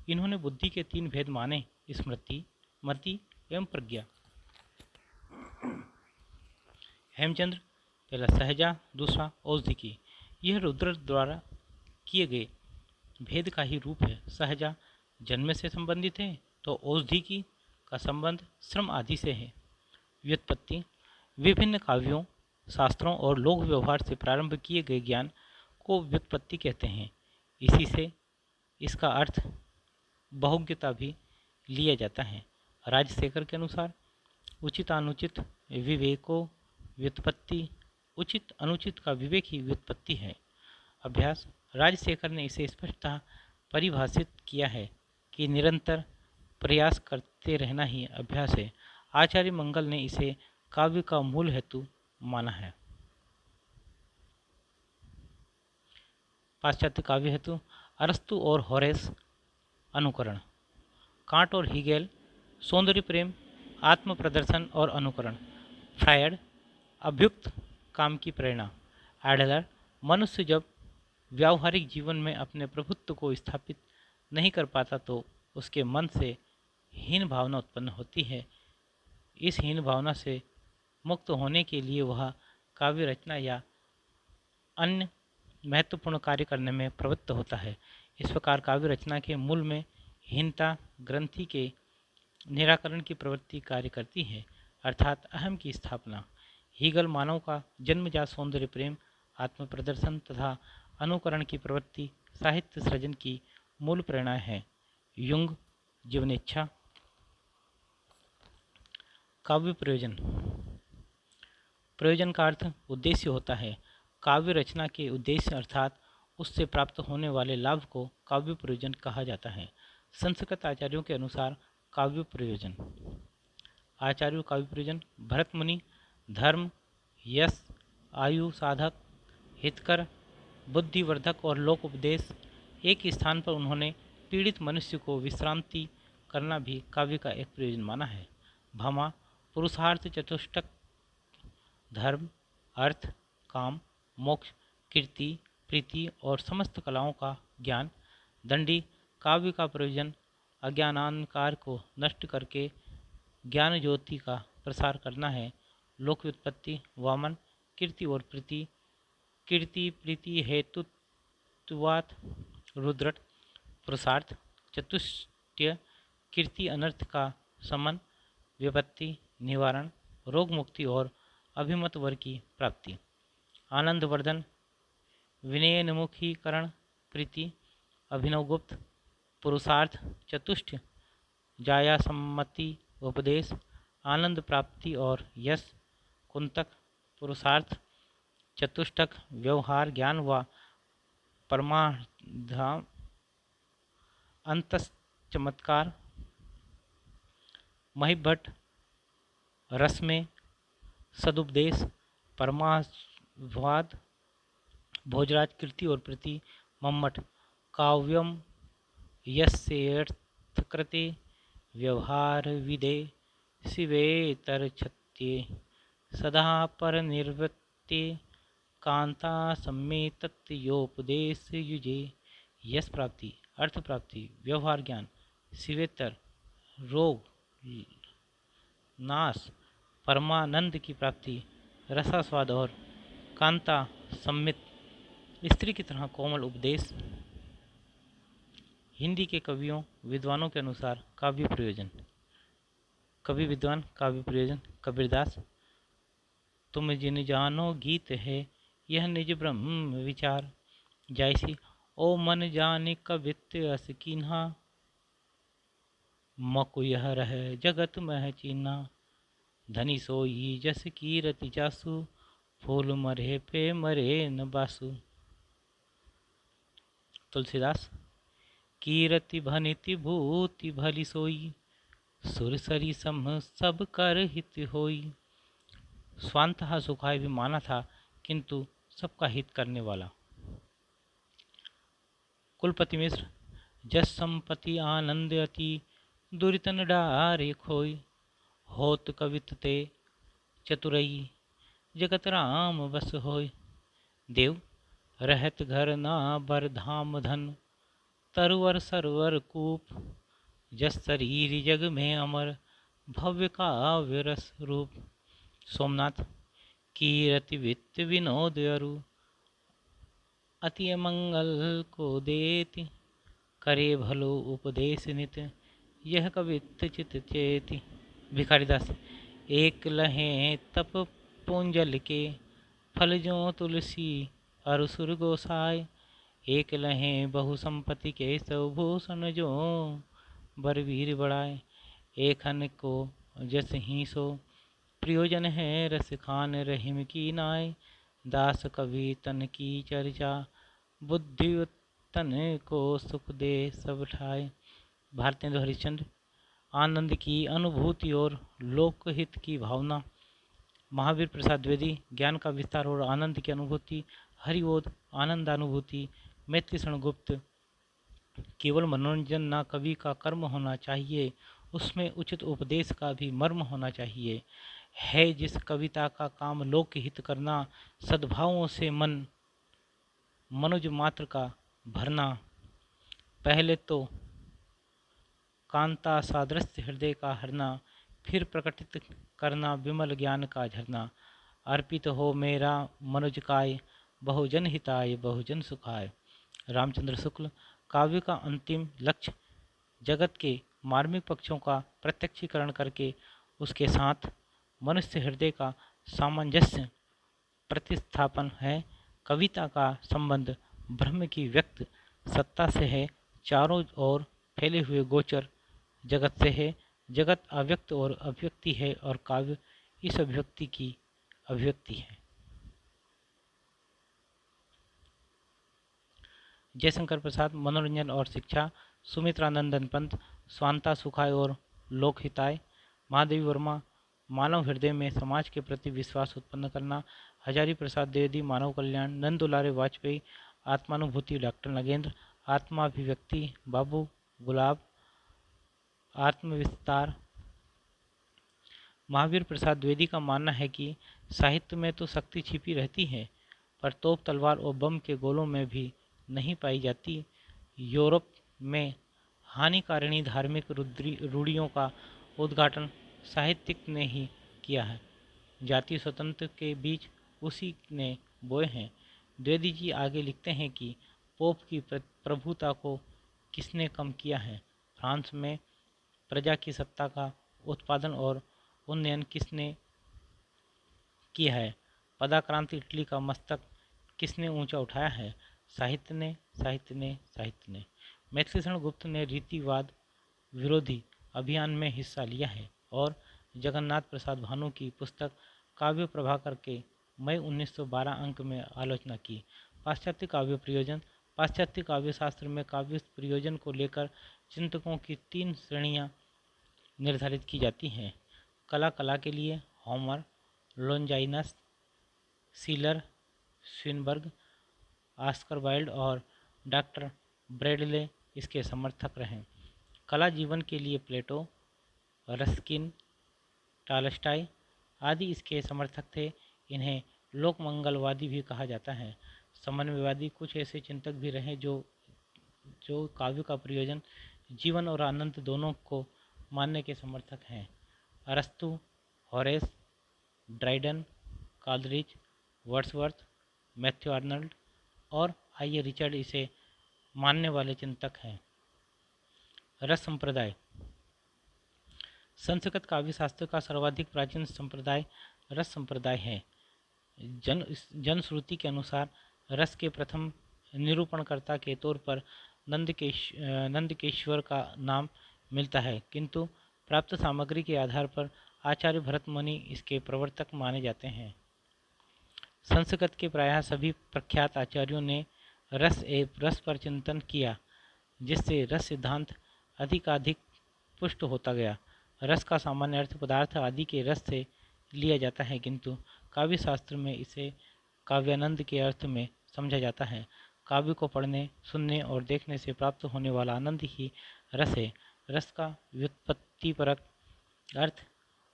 A: इन्होंने बुद्धि के 3 भेद माने, स्मृति, मति एवं प्रज्ञा। हेमचंद्र पहला सहजा, दूसरा औषधिकी। यह रुद्र द्वारा किए गए भेद का ही रूप है। सहजा जन्म से संबंधित है तो औषधिकी का संबंध श्रम आदि से है। व्युत्पत्ति विभिन्न काव्यों, शास्त्रों और लोक व्यवहार से प्रारंभ किए गए ज्ञान को व्युत्पत्ति कहते हैं। इसी से इसका अर्थ बहुज्ञता भी लिया जाता है। राजशेखर के अनुसार उचित अनुचित विवेको व्युत्पत्ति, उचित अनुचित का विवेक ही व्युत्पत्ति है। अभ्यास, राजशेखर ने इसे स्पष्टतः परिभाषित किया है कि निरंतर प्रयास करते रहना ही अभ्यास है। आचार्य मंगल ने इसे काव्य का मूल हेतु माना है। पाश्चात्य काव्य हेतु अरस्तु और होरेस। अनुकरण, कांट और हीगेल। सौंदर्य प्रेम, आत्म प्रदर्शन और अनुकरण। फ्रायड, अभ्युक्त काम की प्रेरणा। एडलर, मनुष्य जब व्यावहारिक जीवन में अपने प्रभुत्व को स्थापित नहीं कर पाता तो उसके मन से हीन भावना उत्पन्न होती है। इस हीन भावना से मुक्त होने के लिए वह काव्य रचना या अन्य महत्वपूर्ण कार्य करने में प्रवृत्त होता है। इस प्रकार काव्य रचना के मूल में हीनता ग्रंथि के निराकरण की प्रवृत्ति कार्य करती है, अर्थात अहम की स्थापना। हीगल मानव का जन्मजात सौंदर्य प्रेम, आत्म प्रदर्शन तथा अनुकरण की प्रवृत्ति साहित्य सृजन की मूल प्रेरणा है। युंग, जीवनेच्छा। काव्य प्रयोजन, प्रयोजन का अर्थ उद्देश्य होता है। काव्य रचना के उद्देश्य अर्थात उससे प्राप्त होने वाले लाभ को काव्य प्रयोजन कहा जाता है। संस्कृत आचार्यों के अनुसार काव्य प्रयोजन, आचार्य काव्य प्रयोजन भरत मुनि धर्म, यश, आयु साधक, हितकर, बुद्धिवर्धक और लोक उपदेश। एक स्थान पर उन्होंने पीड़ित मनुष्य को विश्रांति करना भी काव्य का एक प्रयोजन माना है। भामा, पुरुषार्थ चतुष्टक, धर्म, अर्थ, काम, मोक्ष, कीर्ति, प्रीति और समस्त कलाओं का ज्ञान। दंडी, काव्य का प्रयोजन अज्ञानांधकार को नष्ट करके ज्ञान ज्योति का प्रसार करना है। लोक व्युत्पत्ति, वामन, कीर्ति और प्रीति, कीर्ति प्रीति हेतुत्वात् रुद्रट। पुरुषार्थ, चतुष्टय, कीर्ति अनर्थ का समन, विपत्ति निवारण, रोग मुक्ति और अभिमत वर की प्राप्ति। आनंदवर्धन, विनयन्मुखीकरण, प्रीति, अभिनवगुप्त। पुरुषार्थ, चतुष्ट, जाया सम्मति, उपदेश, आनंद प्राप्ति और यश। कुंतक, पुरुषार्थ, चतुष्टक, व्यवहार, ज्ञान व परमाधाम, अंतस चमत्कार। महिभट्ट, रस में, सदुपदेश, परमास्वाद। भोजराज, कीर्ति और प्रीति। मम्मट, काव्यम यस्यर्थकृते व्यवहार विदे शिवेतरछत्ये सदा पर निर्वृत्ते कांता सम्मेतत्योपदेश युजे। यश प्राप्ति, अर्थ प्राप्ति, व्यवहार ज्ञान, शिवेतर रोग नाश, परमानंद की प्राप्ति, रसास्वाद और कांता सम्मित स्त्री की तरह कोमल उपदेश। हिंदी के कवियों विद्वानों के अनुसार काव्य प्रयोजन। कवि विद्वान काव्य प्रयोजन कबीरदास, तुम जिन जानो गीत है यह निज ब्रह्म विचार। जायसी, ओ मन जाने कवित्व अस कीन्हा मकु यह रह जगत मह चीन्हा। धनी सोई जस कीरति जासु फूल मरे पे मरे न बासु। तुलसीदास, कीरति भनिति भूति भली सोई सुरसरी सम सब कर हित होई। स्वांतः सुखाय भी माना था किंतु सबका हित करने वाला। कुलपति मिश्र, जस संपत्ति आनंद अति दुरितन डारे खोई। होत कवित ते चतुरई जगत राम बस होय। देव, रहत घर ना बर धाम धन तरवर सरवर कूप। जस शरीर जग में अमर भव्य काव्य रस रूप। सोमनाथ, कीरति वित्त विनोद अरु अति मंगल को देति। करे भलो उपदेश नित यह कवित्त चित चेति। भिखारीदास, एक लहे तप पुष्पोंजल के फल जो तुलसी अरुसुर गोसाय। एक लहें बहु संपत्ति के सब भूषण जो बरवीर बढ़ाए। एखन को जस ही सो प्रयोजन है रस खान रहीम की नाय। दास कवि तन की चर्चा बुद्धि तन को सुख दे सब ठाए। भारतेंदु हरिश्चंद्र। आनंद की अनुभूति और लोकहित की भावना। महावीर प्रसाद द्विवेदी। ज्ञान का विस्तार और आनंद की अनुभूति। हरिबोध आनंदानुभूति। मैथिलीशरण गुप्त। केवल मनोरंजन ना कवि का कर्म होना चाहिए, उसमें उचित उपदेश का भी मर्म होना चाहिए। है जिस कविता का काम लोकहित करना, सद्भावों से मनुज मात्र का भरना। पहले तो कांता सादृश्य हृदय का हरना, फिर प्रकटित करना विमल ज्ञान का झरना। अर्पित हो मेरा मनुज काय, बहुजन हिताय बहुजन सुखाय। रामचंद्र शुक्ल। काव्य का अंतिम लक्ष्य जगत के मार्मिक पक्षों का प्रत्यक्षीकरण करके उसके साथ मनुष्य हृदय का सामंजस्य प्रतिस्थापन है। कविता का संबंध ब्रह्म की व्यक्त सत्ता से है, चारों ओर फैले हुए गोचर जगत से है। जगत अव्यक्त और अभिव्यक्ति है और काव्य इस अभिव्यक्ति की अभिव्यक्ति है। जयशंकर प्रसाद। मनोरंजन और शिक्षा। सुमित्रानंदन पंत। स्वांता सुखाय और लोकहिताय। महादेवी वर्मा। मानव हृदय में समाज के प्रति विश्वास उत्पन्न करना। हजारी प्रसाद द्विवेदी। मानव कल्याण। नंद दुलारे वाजपेयी। आत्मानुभूति डॉक्टर नगेंद्र। आत्माभिव्यक्ति बाबू गुलाब। आत्मविस्तार। महावीर प्रसाद द्विवेदी का मानना है कि साहित्य में तो शक्ति छिपी रहती है, पर तोप तलवार और बम के गोलों में भी नहीं पाई जाती। यूरोप में हानिकारिणी धार्मिक रूढ़ियों का उद्घाटन साहित्यिक ने ही किया है। जातीय स्वतंत्र के बीज उसी ने बोए हैं। द्विवेदी जी आगे लिखते हैं कि पोप की प्रभुता को किसने कम किया है? फ्रांस में प्रजा की सत्ता का उत्पादन और उन्नयन किसने किया है? पदाक्रांति इटली का मस्तक किसने ऊंचा उठाया है? साहित्य ने, साहित्य ने, साहित्य ने। मैथिलीशरण गुप्त ने रीतिवाद विरोधी अभियान में हिस्सा लिया है और जगन्नाथ प्रसाद भानु की पुस्तक काव्य प्रभाकर के मई 1912 अंक में आलोचना की। पाश्चात्य काव्य प्रयोजन। पाश्चात्य काव्य शास्त्र में काव्य प्रयोजन को लेकर चिंतकों की 3 श्रेणियां निर्धारित की जाती हैं। कला के लिए Homer, Longinus, Schiller, Swinburne, Oscar Wilde और डॉक्टर ब्रैडले इसके समर्थक रहे। कला जीवन के लिए प्लेटो, रस्किन, टॉलस्टॉय आदि इसके समर्थक थे। इन्हें लोकमंगलवादी भी कहा जाता है। समन्वयवादी कुछ ऐसे चिंतक भी रहे जो काव्य का प्रयोजन जीवन और आनंद दोनों को मानने के समर्थक हैं। अरस्तु, Horace, Dryden, Coleridge, Wordsworth, Matthew Arnold और आइए रिचर्ड इसे मानने वाले चिंतक हैं। रस संप्रदाय। संस्कृत काव्य शास्त्र का सर्वाधिक प्राचीन संप्रदाय रस संप्रदाय है। जनश्रुति के अनुसार रस के प्रथम निरूपणकर्ता के तौर पर नंदकेश्वर का नाम मिलता है, किंतु प्राप्त सामग्री के आधार पर आचार्य भरत मुनि इसके प्रवर्तक माने जाते हैं। संस्कृत के प्रायः सभी प्रख्यात आचार्यों ने रस पर चिंतन किया, जिससे रस सिद्धांत अधिकाधिक पुष्ट होता गया। रस का सामान्य अर्थ पदार्थ आदि के रस से लिया जाता है, किंतु काव्य शास्त्र में इसे काव्यानंद के अर्थ में समझा जाता है। काव्य को पढ़ने, सुनने और देखने से प्राप्त होने वाला आनंद ही रस है। रस का व्युत्पत्तिपरक अर्थ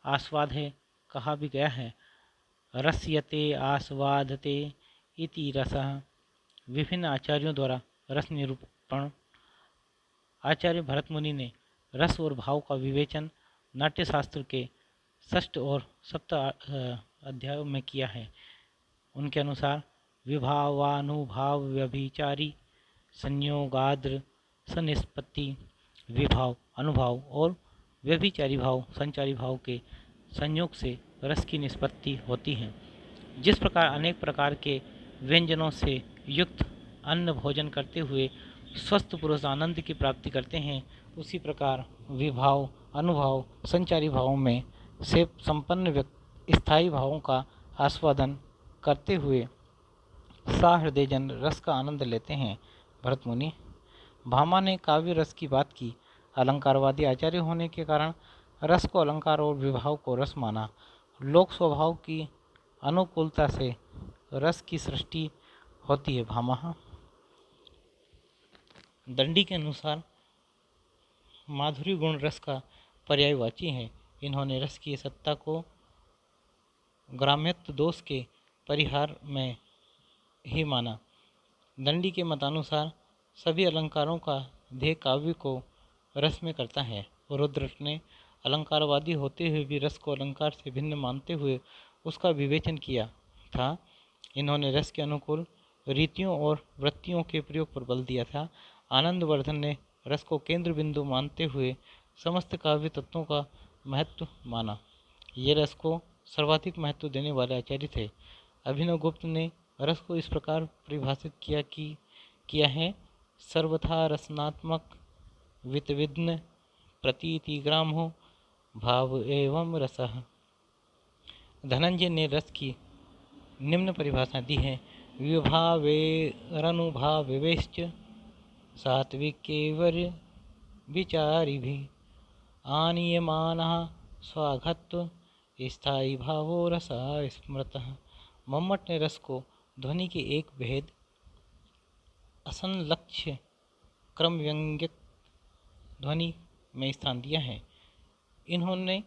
A: आस्वाद है। कहा भी गया है, रस्यते आस्वादते इति रसः। विभिन्न आचार्यों द्वारा रस निरूपण। आचार्य भरत मुनि ने रस और भाव का विवेचन नाट्यशास्त्र के 6ठ और 7 अध्यायों में किया है। उनके अनुसार विभावानुभाव व्यभिचारी संयोगाद्र सनिष्पत्ति विभाव अनुभाव और व्यभिचारी भाव संचारी भाव के संयोग से रस की निष्पत्ति होती है। जिस प्रकार अनेक प्रकार के व्यंजनों से युक्त अन्न भोजन करते हुए स्वस्थ पुरुष आनंद की प्राप्ति करते हैं, उसी प्रकार विभाव, अनुभव, संचारी भावों में से संपन्न व्यक्ति स्थायी भावों का आस्वादन करते हुए सहृदयजन रस का आनंद लेते हैं। भरत मुनि, भामा ने काव्य रस की बात की। अलंकारवादी आचार्य होने के कारण रस को अलंकार और विभाव को रस माना। लोक स्वभाव की अनुकूलता से रस की सृष्टि होती है। भामा दंडी के अनुसार माधुरी गुण रस का पर्यायवाची है। इन्होंने रस की सत्ता को ग्राम्यत्व दोष के परिहार में ही माना। दंडी के मतानुसार सभी अलंकारों का ध्येय काव्य को रस में करता है। रुद्र ने अलंकारवादी होते हुए भी रस को अलंकार से भिन्न मानते हुए उसका विवेचन किया था। इन्होंने रस के अनुकूल रीतियों और वृत्तियों के प्रयोग पर बल दिया था। आनंदवर्धन ने रस को केंद्र बिंदु मानते हुए समस्त काव्य तत्वों का महत्व माना। ये रस को सर्वाधिक महत्व देने वाले आचार्य थे। अभिनव गुप्त ने रस को इस प्रकार परिभाषित किया है, सर्वथा रसनात्मक वितविघ्न प्रतीतिग्राम हो भाव एवं रसः। धनंजय ने रस की निम्न परिभाषा दी है, विभावेरनुभावेश्च सात्विकेवर विचारिभि आनीयमानः स्वाघत्व स्थायी भावो रसा स्मृतः। मम्मट ने रस को ध्वनि के एक भेद असंलक्ष्य क्रम व्यंग्यक ध्वनि में स्थान दिया है। इन्होंने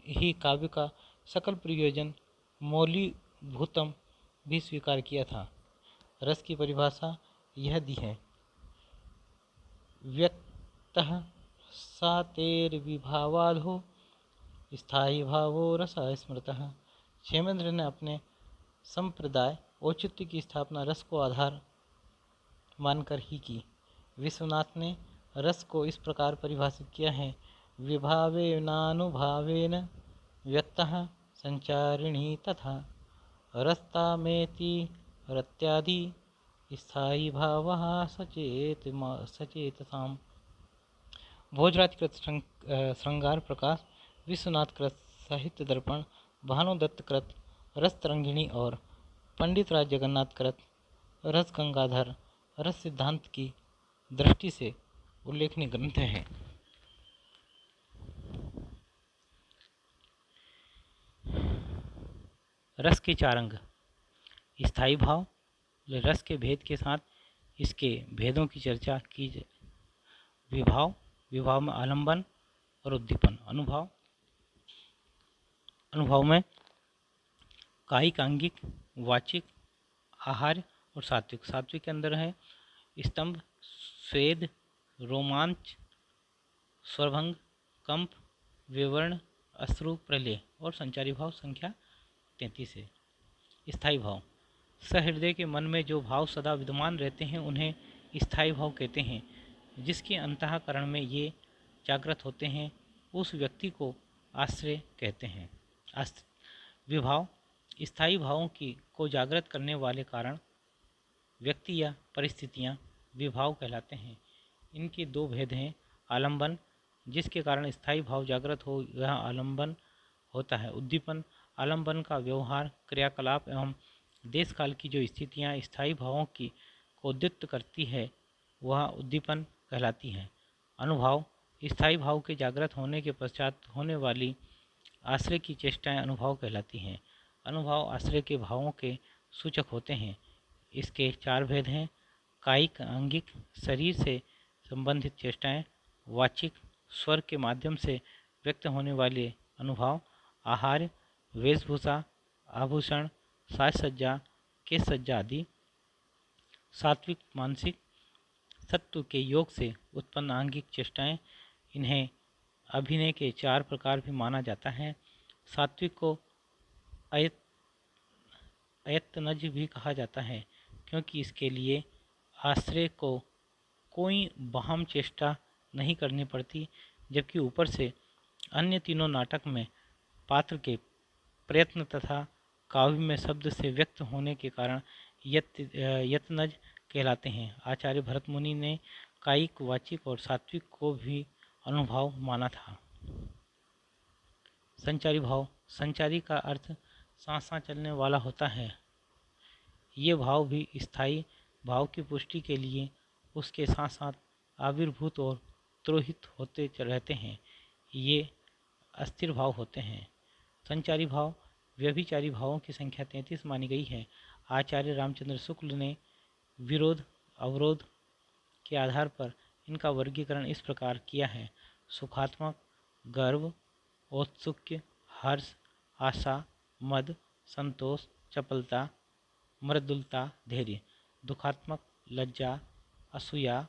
A: ही काव्य का सकल प्रयोजन मौलीभूतम भी स्वीकार किया था। रस की परिभाषा यह दी है, व्यक्तः सातेर्विभावाधो स्थायी भावो रसा स्मृतः। क्षेमेंद्र ने अपने संप्रदाय औचित्य की स्थापना रस को आधार मानकर ही की। विश्वनाथ ने रस को इस प्रकार परिभाषित किया है, विभावेनानुभावेन व्यक्तः संचारिणी तथा रस्तामेति रत्यादि स्थायी भावः सचेतसाम। भोजराज कृत श्रृंगार प्रकाश, विश्वनाथ कृत साहित्य दर्पण, भानुदत्त कृत रस तरंगिणी और पंडित राज जगन्नाथ कृत रस गंगाधर रस सिद्धांत की दृष्टि से उल्लेखनीय ग्रंथ है। रस के चार अंग। स्थायी भाव, रस के भेद के साथ इसके भेदों की चर्चा की जाए। विभाव, विभाव में आलंबन और उद्दीपन। अनुभव, अनुभव में कायिक, आंगिक, वाचिक, आहार्य और सात्विक। सात्विक के अंदर है स्तंभ, स्वेद, रोमांच, स्वरभंग, कंप, विवर्ण, अश्रु, प्रलय और संचारी भाव संख्या 33 है। स्थायी भाव, सहृदय के मन में जो भाव सदा विद्यमान रहते हैं उन्हें स्थायी भाव कहते हैं। जिसके अंतःकरण में ये जागृत होते हैं उस व्यक्ति को आश्रय कहते हैं। विभाव, स्थायी भावों को जागृत करने वाले कारण व्यक्ति या परिस्थितियाँ विभाव कहलाते हैं। इनके दो भेद हैं, आलंबन, जिसके कारण स्थायी भाव जागृत हो वह आलंबन होता है। उद्दीपन, आलंबन का व्यवहार, क्रियाकलाप एवं देश काल की जो स्थितियाँ स्थायी भावों की को उद्दीप्त करती है वह उद्दीपन कहलाती है। अनुभव, स्थायी भाव के जागृत होने के पश्चात होने वाली आश्रय की चेष्टाएं अनुभव कहलाती हैं। अनुभव आश्रय के भावों के सूचक होते हैं। इसके चार भेद हैं, कायिक, आंगिक, शरीर से संबंधित चेष्टाएं, वाचिक, स्वर के माध्यम से व्यक्त होने वाले अनुभव, आहार्य, वेशभूषा, आभूषण, साज सज्जा, केश सज्जा आदि। सात्विक, मानसिक, सत्व के योग से उत्पन्न आंगिक चेष्टाएं। इन्हें अभिनय के चार प्रकार भी माना जाता है। सात्विक को अयत्नज भी कहा जाता है क्योंकि इसके लिए आश्रय को कोई बाहम चेष्टा नहीं करनी पड़ती, जबकि ऊपर से अन्य तीनों नाटक में पात्र के प्रयत्न तथा काव्य में शब्द से व्यक्त होने के कारण यत्नज कहलाते हैं। आचार्य भरत मुनि ने कायिक, वाचिक और सात्विक को भी अनुभाव माना था। संचारी भाव। संचारी का अर्थ साथ साथ चलने वाला होता है। ये भाव भी स्थायी भाव की पुष्टि के लिए उसके साथ साथ आविर्भूत और त्रोहित होते रहते हैं। ये अस्थिर भाव होते हैं। संचारी भाव। व्यभिचारी भावों की संख्या 33 मानी गई है। आचार्य रामचंद्र शुक्ल ने विरोध अवरोध के आधार पर इनका वर्गीकरण इस प्रकार किया है: सुखात्मक, गर्व, औत्सुक्य, हर्ष, आशा, मद, संतोष, चपलता, मृदुलता, धैर्य। दुखात्मक, लज्जा, असूया,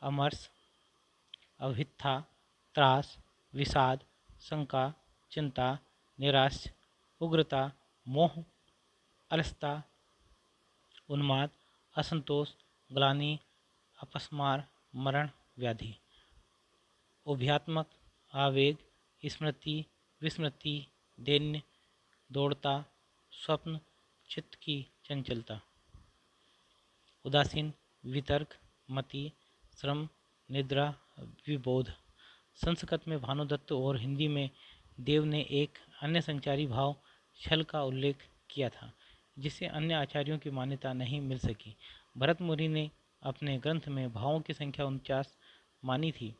A: अमर्ष, अभित्था, त्रास, विषाद, शंका, चिंता, निराश, उग्रता, मोह, अलसता, उन्माद, असंतोष, ग्लानि, अपस्मार, मरण, व्याधि। उभयात्मक, आवेग, स्मृति, विस्मृति, दैन्य, दौड़ता, स्वप्न, चित्त की चंचलता। उदासीन, वितर्क, मति, श्रम, निद्रा, विबोध। संस्कृत में भानुदत्त और हिंदी में देव ने एक अन्य संचारी भाव छल का उल्लेख किया था, जिसे अन्य आचार्यों की मान्यता नहीं मिल सकी। भरत मुनि ने अपने ग्रंथ में भावों की संख्या 49 मानी थी,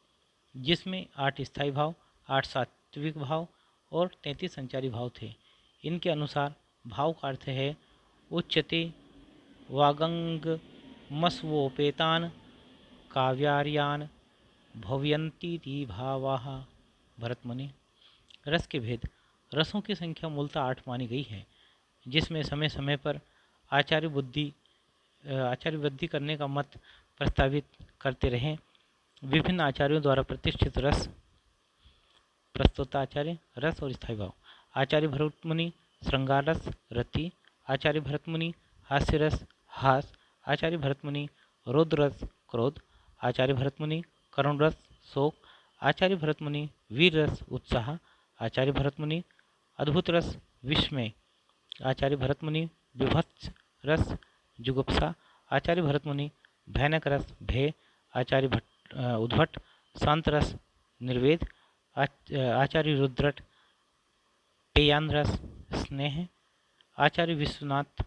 A: जिसमें 8 स्थायी भाव, 8 सात्विक भाव और 33 संचारी भाव थे। इनके अनुसार भाव का अर्थ है उच्यते वागंगमस्वोपेतान काव्यार्यान भवयन्तीति भावाः। भरत मुनि। रस के भेद। रसों की संख्या मूलतः 8 मानी गई है, जिसमें समय समय पर आचार्य वृद्धि करने का मत प्रस्तावित करते रहे। विभिन्न आचार्यों द्वारा प्रतिष्ठित रस। प्रस्तोताचार्य। रस और स्थायी भाव। आचार्य भरत मुनि श्रृंगार रस, रति। आचार्य भरत मुनि हास्य रस, हास। आचार्य भरत मुनि रौद्र रस, क्रोध। आचार्य भरत मुनि करुण रस, शोक। आचार्य भरत मुनि वीर रस, उत्साह। आचार्य भरत मुनि अद्भुत रस, विस्मय। आचार्य भरत मुनि विभत्स रस, जुगुप्सा। आचार्य भरत मुनि भयानक रस, भय। आचार्य उद्भट शांत रस, निर्वेद। आचार्य रुद्रट पेयान रस, स्नेह। आचार्य विश्वनाथ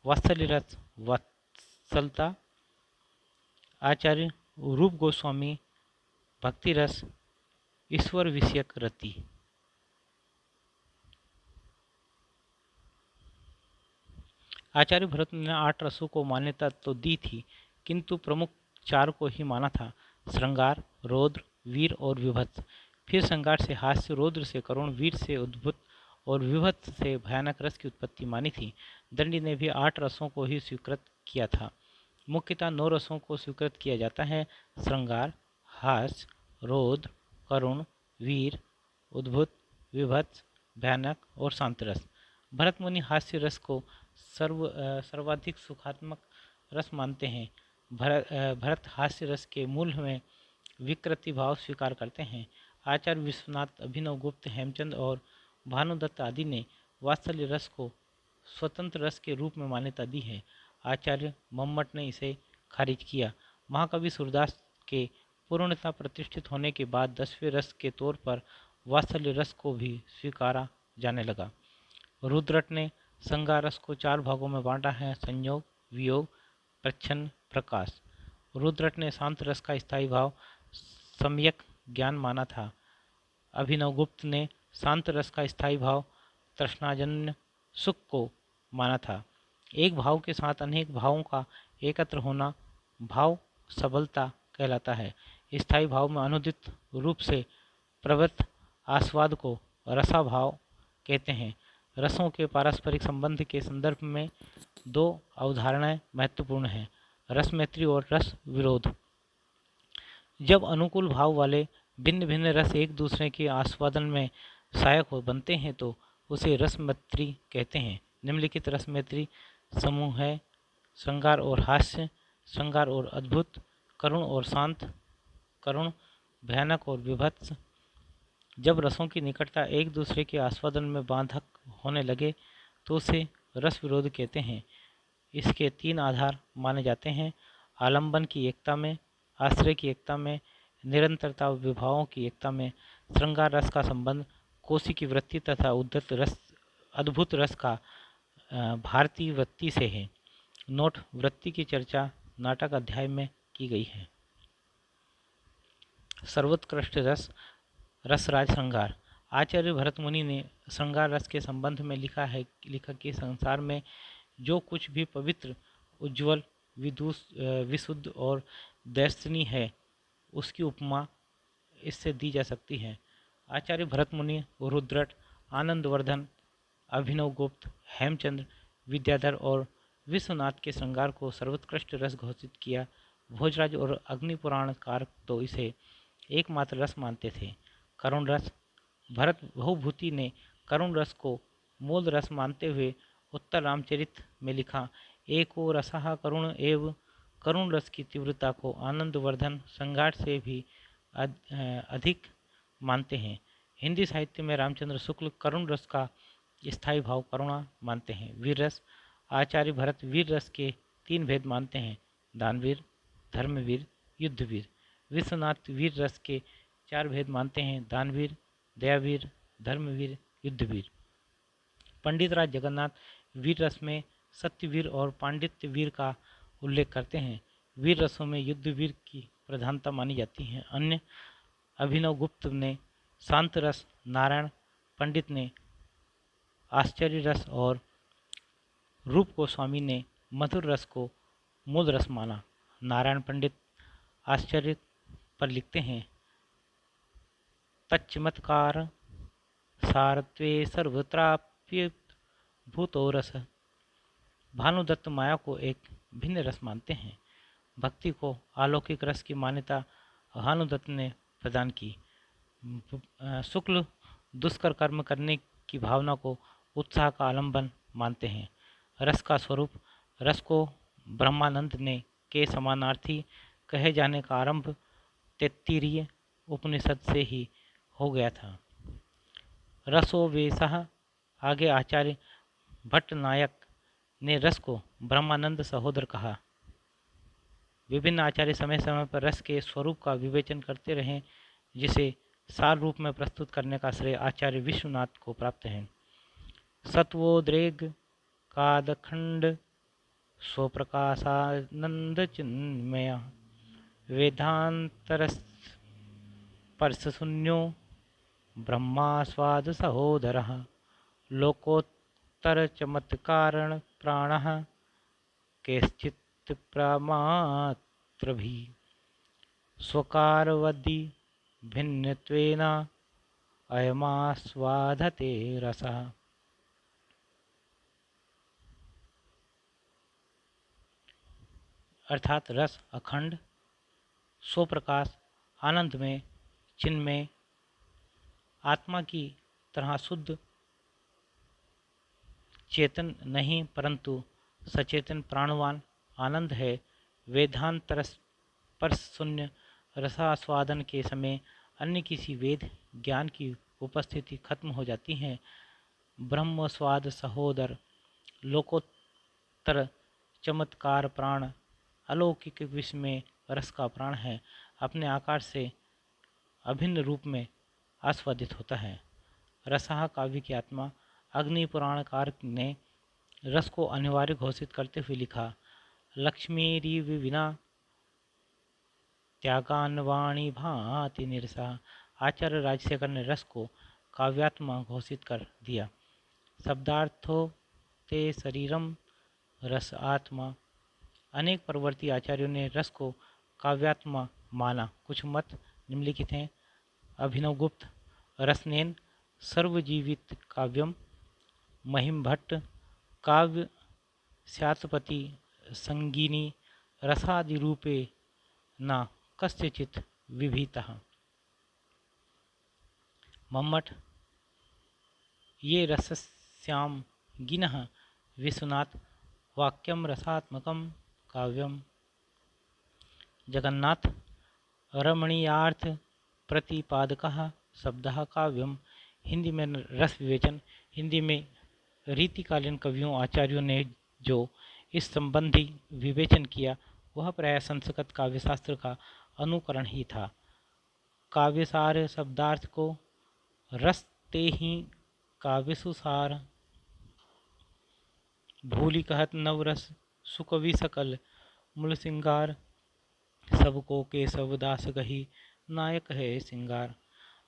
A: वात्सल्य रस, वात्सलता। आचार्य रूप गोस्वामी भक्ति रस, ईश्वर विषयक रति। आचार्य भरत ने 8 रसों को मान्यता तो दी थी, किंतु प्रमुख 4 को ही माना था: श्रृंगार, रौद्र, वीर और विभत्स। फिर श्रृंगार से हास्य, रौद्र से करुण, वीर से अद्भुत और विभत्स से भयानक रस की उत्पत्ति मानी थी। दंडी ने भी 8 रसों को ही स्वीकृत किया था। मुख्यतः 9 रसों को स्वीकृत किया जाता है: श्रृंगार, हास्य, रौद्र, करुण, वीर, उद्भुत, विभत्स, भयानक और शांत रस। भरत मुनि हास्य रस को सर्वाधिक सुखात्मक रस मानते हैं। भरत हास्य रस के मूल में विकृति भाव स्वीकार करते हैं। आचार्य विश्वनाथ, अभिनव गुप्त, हेमचंद और भानुदत्त आदि ने वात्सल्य रस को स्वतंत्र रस के रूप में मान्यता दी है। आचार्य मम्मट ने इसे खारिज किया। महाकवि सूरदास के पूर्णतः प्रतिष्ठित होने के बाद 10वें रस के तौर पर वात्सल्य रस को भी स्वीकारा जाने लगा। रुद्रट ने श्रृंगार रस को 4 भागों में बांटा है: संयोग, वियोग, प्रच्छन्न, प्रकाश। रुद्रट ने शांत रस का स्थायी भाव सम्यक ज्ञान माना था। अभिनवगुप्त ने शांत रस का स्थायी भाव तृष्णाजन्य सुख को माना था। एक भाव के साथ अनेक भावों का एकत्र होना भाव सबलता कहलाता है। स्थायी भाव में अनुदित रूप से प्रवृत्त आस्वाद को रसा भाव कहते हैं। रसों के पारस्परिक संबंध के संदर्भ में 2 अवधारणाएं महत्वपूर्ण हैं: रस मैत्री और रस विरोध। जब अनुकूल भाव वाले भिन्न भिन्न रस एक दूसरे के आस्वादन में सहायक बनते हैं तो उसे रस मैत्री कहते हैं। निम्नलिखित रस मैत्री समूह है: श्रृंगार और हास्य, श्रृंगार और अद्भुत, करुण और शांत, करुण, भयानक और विभत्स, जब रसों की निकटता एक दूसरे के आस्वादन में बाधक होने लगे तो उसे रस विरोध कहते हैं। इसके 3 आधार माने जाते हैं: आलंबन की एकता में, आश्रय की एकता में, निरंतरता विभावों की एकता में। श्रृंगार रस का संबंध कोशी की वृत्ति तथा उद्धत रस अद्भुत रस का भारतीय वृत्ति से है। नोट: वृत्ति की चर्चा नाटक अध्याय में की गई है। सर्वोत्कृष्ट रस रसराज श्रृंगार। आचार्य भरत मुनि ने श्रृंगार रस के संबंध में लिखा कि संसार में जो कुछ भी पवित्र, उज्ज्वल, विशुद्ध और दर्शनीय है, उसकी उपमा इससे दी जा सकती है। आचार्य भरत मुनि, रुद्रट, आनंदवर्धन, अभिनवगुप्त, हेमचंद्र, विद्याधर और विश्वनाथ के श्रृंगार को सर्वोत्कृष्ट रस घोषित किया। भोजराज और अग्निपुराणकार तो इसे एकमात्र रस मानते थे। करुण रस। भरत बहुभूति ने करुण रस को मूल रस मानते हुए उत्तर रामचरित में लिखा, एको रसः करुण एव। करुण रस की तीव्रता को आनंदवर्धन श्रृंगार से भी अधिक मानते हैं। हिंदी साहित्य में रामचंद्र शुक्ल करुण रस का स्थायी भाव करुणा मानते हैं। वीर रस। आचार्य भरत वीर रस के 3 भेद मानते हैं: दानवीर, धर्मवीर, युद्धवीर। विश्वनाथ वीर रस के 4 भेद मानते हैं: दानवीर, दयावीर, धर्मवीर, युद्धवीर। पंडित राज जगन्नाथ वीर रस में सत्यवीर और पांडित्य वीर का उल्लेख करते हैं। वीर रसों में युद्धवीर की प्रधानता मानी जाती है। अन्य: अभिनवगुप्त ने शांत रस, नारायण पंडित ने आश्चर्य रस और रूप गोस्वामी ने मधुर रस को मूल रस माना। नारायण पंडित आश्चर्य पर लिखते हैं, तच्चमत्कार सारत्वे सर्वत्राप्य भूतो रस। भानुदत्त माया को एक भिन्न रस मानते हैं। भक्ति को अलौकिक रस की मान्यता भानुदत्त ने प्रदान की। शुक्ल दुष्कर कर्म करने की भावना को उत्साह का आलंबन मानते हैं। रस का स्वरूप। रस को ब्रह्मानंद ने के समानार्थी कहे जाने का आरंभ तैत्तिरीय उपनिषद से ही हो गया था। रसो वेशः। आगे आचार्य भट्टनायक ने रस को ब्रह्मानंद सहोदर कहा। विभिन्न आचार्य समय समय पर रस के स्वरूप का विवेचन करते रहे, जिसे सार रूप में प्रस्तुत करने का श्रेय आचार्य विश्वनाथ को प्राप्त है। सत्वोद्रेक कादखंड स्वप्रकाशानंद चिन्मय वेदांतरस्पर्शशून्यो ब्रह्मास्वाद सहोदरः लोकोत्तर चमत्कारण प्राणः केश्चित् प्रमात्रभी स्वकारवदि भिन्नत्वेन अयमास्वादते रसः। अर्थात रस अखंड, स्वप्रकाश, आनंद में, चिन्मय, आत्मा की तरह शुद्ध, चेतन नहीं परंतु सचेतन प्राणवान आनंद है। वेदांतर स्पर्श शून्य रसास्वादन के समय अन्य किसी वेद ज्ञान की उपस्थिति खत्म हो जाती है। ब्रह्म स्वाद सहोदर लोकोत्तर चमत्कार प्राण अलौकिक विश्व में रस का प्राण है, अपने आकार से अभिन्न रूप में आस्वादित होता है। रसः काव्य की आत्मा। अग्नि पुराणकार ने रस को अनिवार्य घोषित करते हुए लिखा, लक्ष्मीरिव विना त्यागान्वाणी भांति निरसा। आचार्य राजशेखर ने रस को काव्यात्मा घोषित कर दिया। शब्दार्थो ते शरीरम रस आत्मा। अनेक परवर्ती आचार्यों ने रस को काव्यात्मा माना। कुछ मत निम्नलिखित हैं: अभिनवगुप्त रसनेन सर्वजीवित काव्यम, महिम भट्ट काव्य स्यात्पति संगीनी रसादि रूपे न कस्यचित् विभीतः। मम्मट ये रसस्याम गिनः विश्वनाथ वाक्यम रसात्मकम काव्यम। जगन्नाथ रमणीयार्थ प्रतिपादकः शब्दः काव्यम, हिंदी में रस विवेचन। हिंदी में रीतिकालीन कवियों आचार्यों ने जो इस संबंधी विवेचन किया वह प्राय संस्कृत काव्यशास्त्र का अनुकरण ही था। काव्यसार शब्दार्थ को रस ते ही काव्यसुसार, भूलि कहत नवरस, सुकवि सकल मूल सिंगार, सबको केशव दास कही नायक है सिंगार।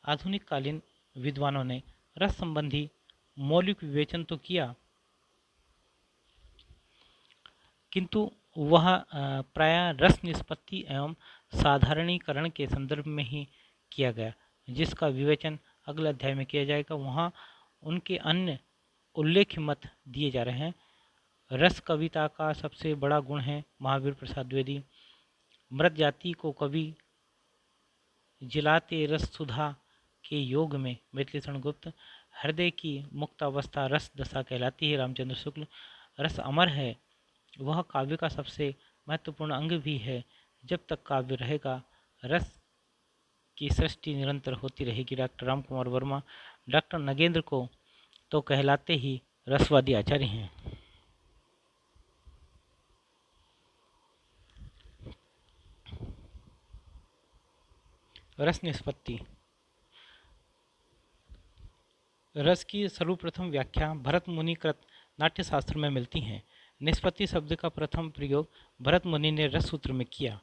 A: आधुनिक कालीन विद्वानों ने रस संबंधी मौलिक विवेचन तो किया, किंतु वह प्राय रस निष्पत्ति एवं साधारणीकरण के संदर्भ में ही किया गया, जिसका विवेचन अगले अध्याय में किया जाएगा। वहाँ उनके अन्य उल्लेख्य मत दिए जा रहे हैं। रस कविता का सबसे बड़ा गुण है। महावीर प्रसाद द्विवेदी। मृत जाति को कवि जिलाते रस सुधा के योग में मैथिलीशरण गुप्त। हृदय की मुक्त अवस्था रस दशा कहलाती है रामचंद्र शुक्ल। रस अमर है, वह काव्य का सबसे महत्वपूर्ण अंग भी है। जब तक काव्य रहेगा रस की सृष्टि निरंतर होती रहेगी। डॉक्टर राम कुमार वर्मा। डॉक्टर नगेंद्र को तो कहलाते ही रसवादी आचार्य हैं। रस निष्पत्ति। रस की सर्वप्रथम व्याख्या भरत मुनि कृत नाट्यशास्त्र में मिलती है। निष्पत्ति शब्द का प्रथम प्रयोग भरत मुनि ने रस सूत्र में किया।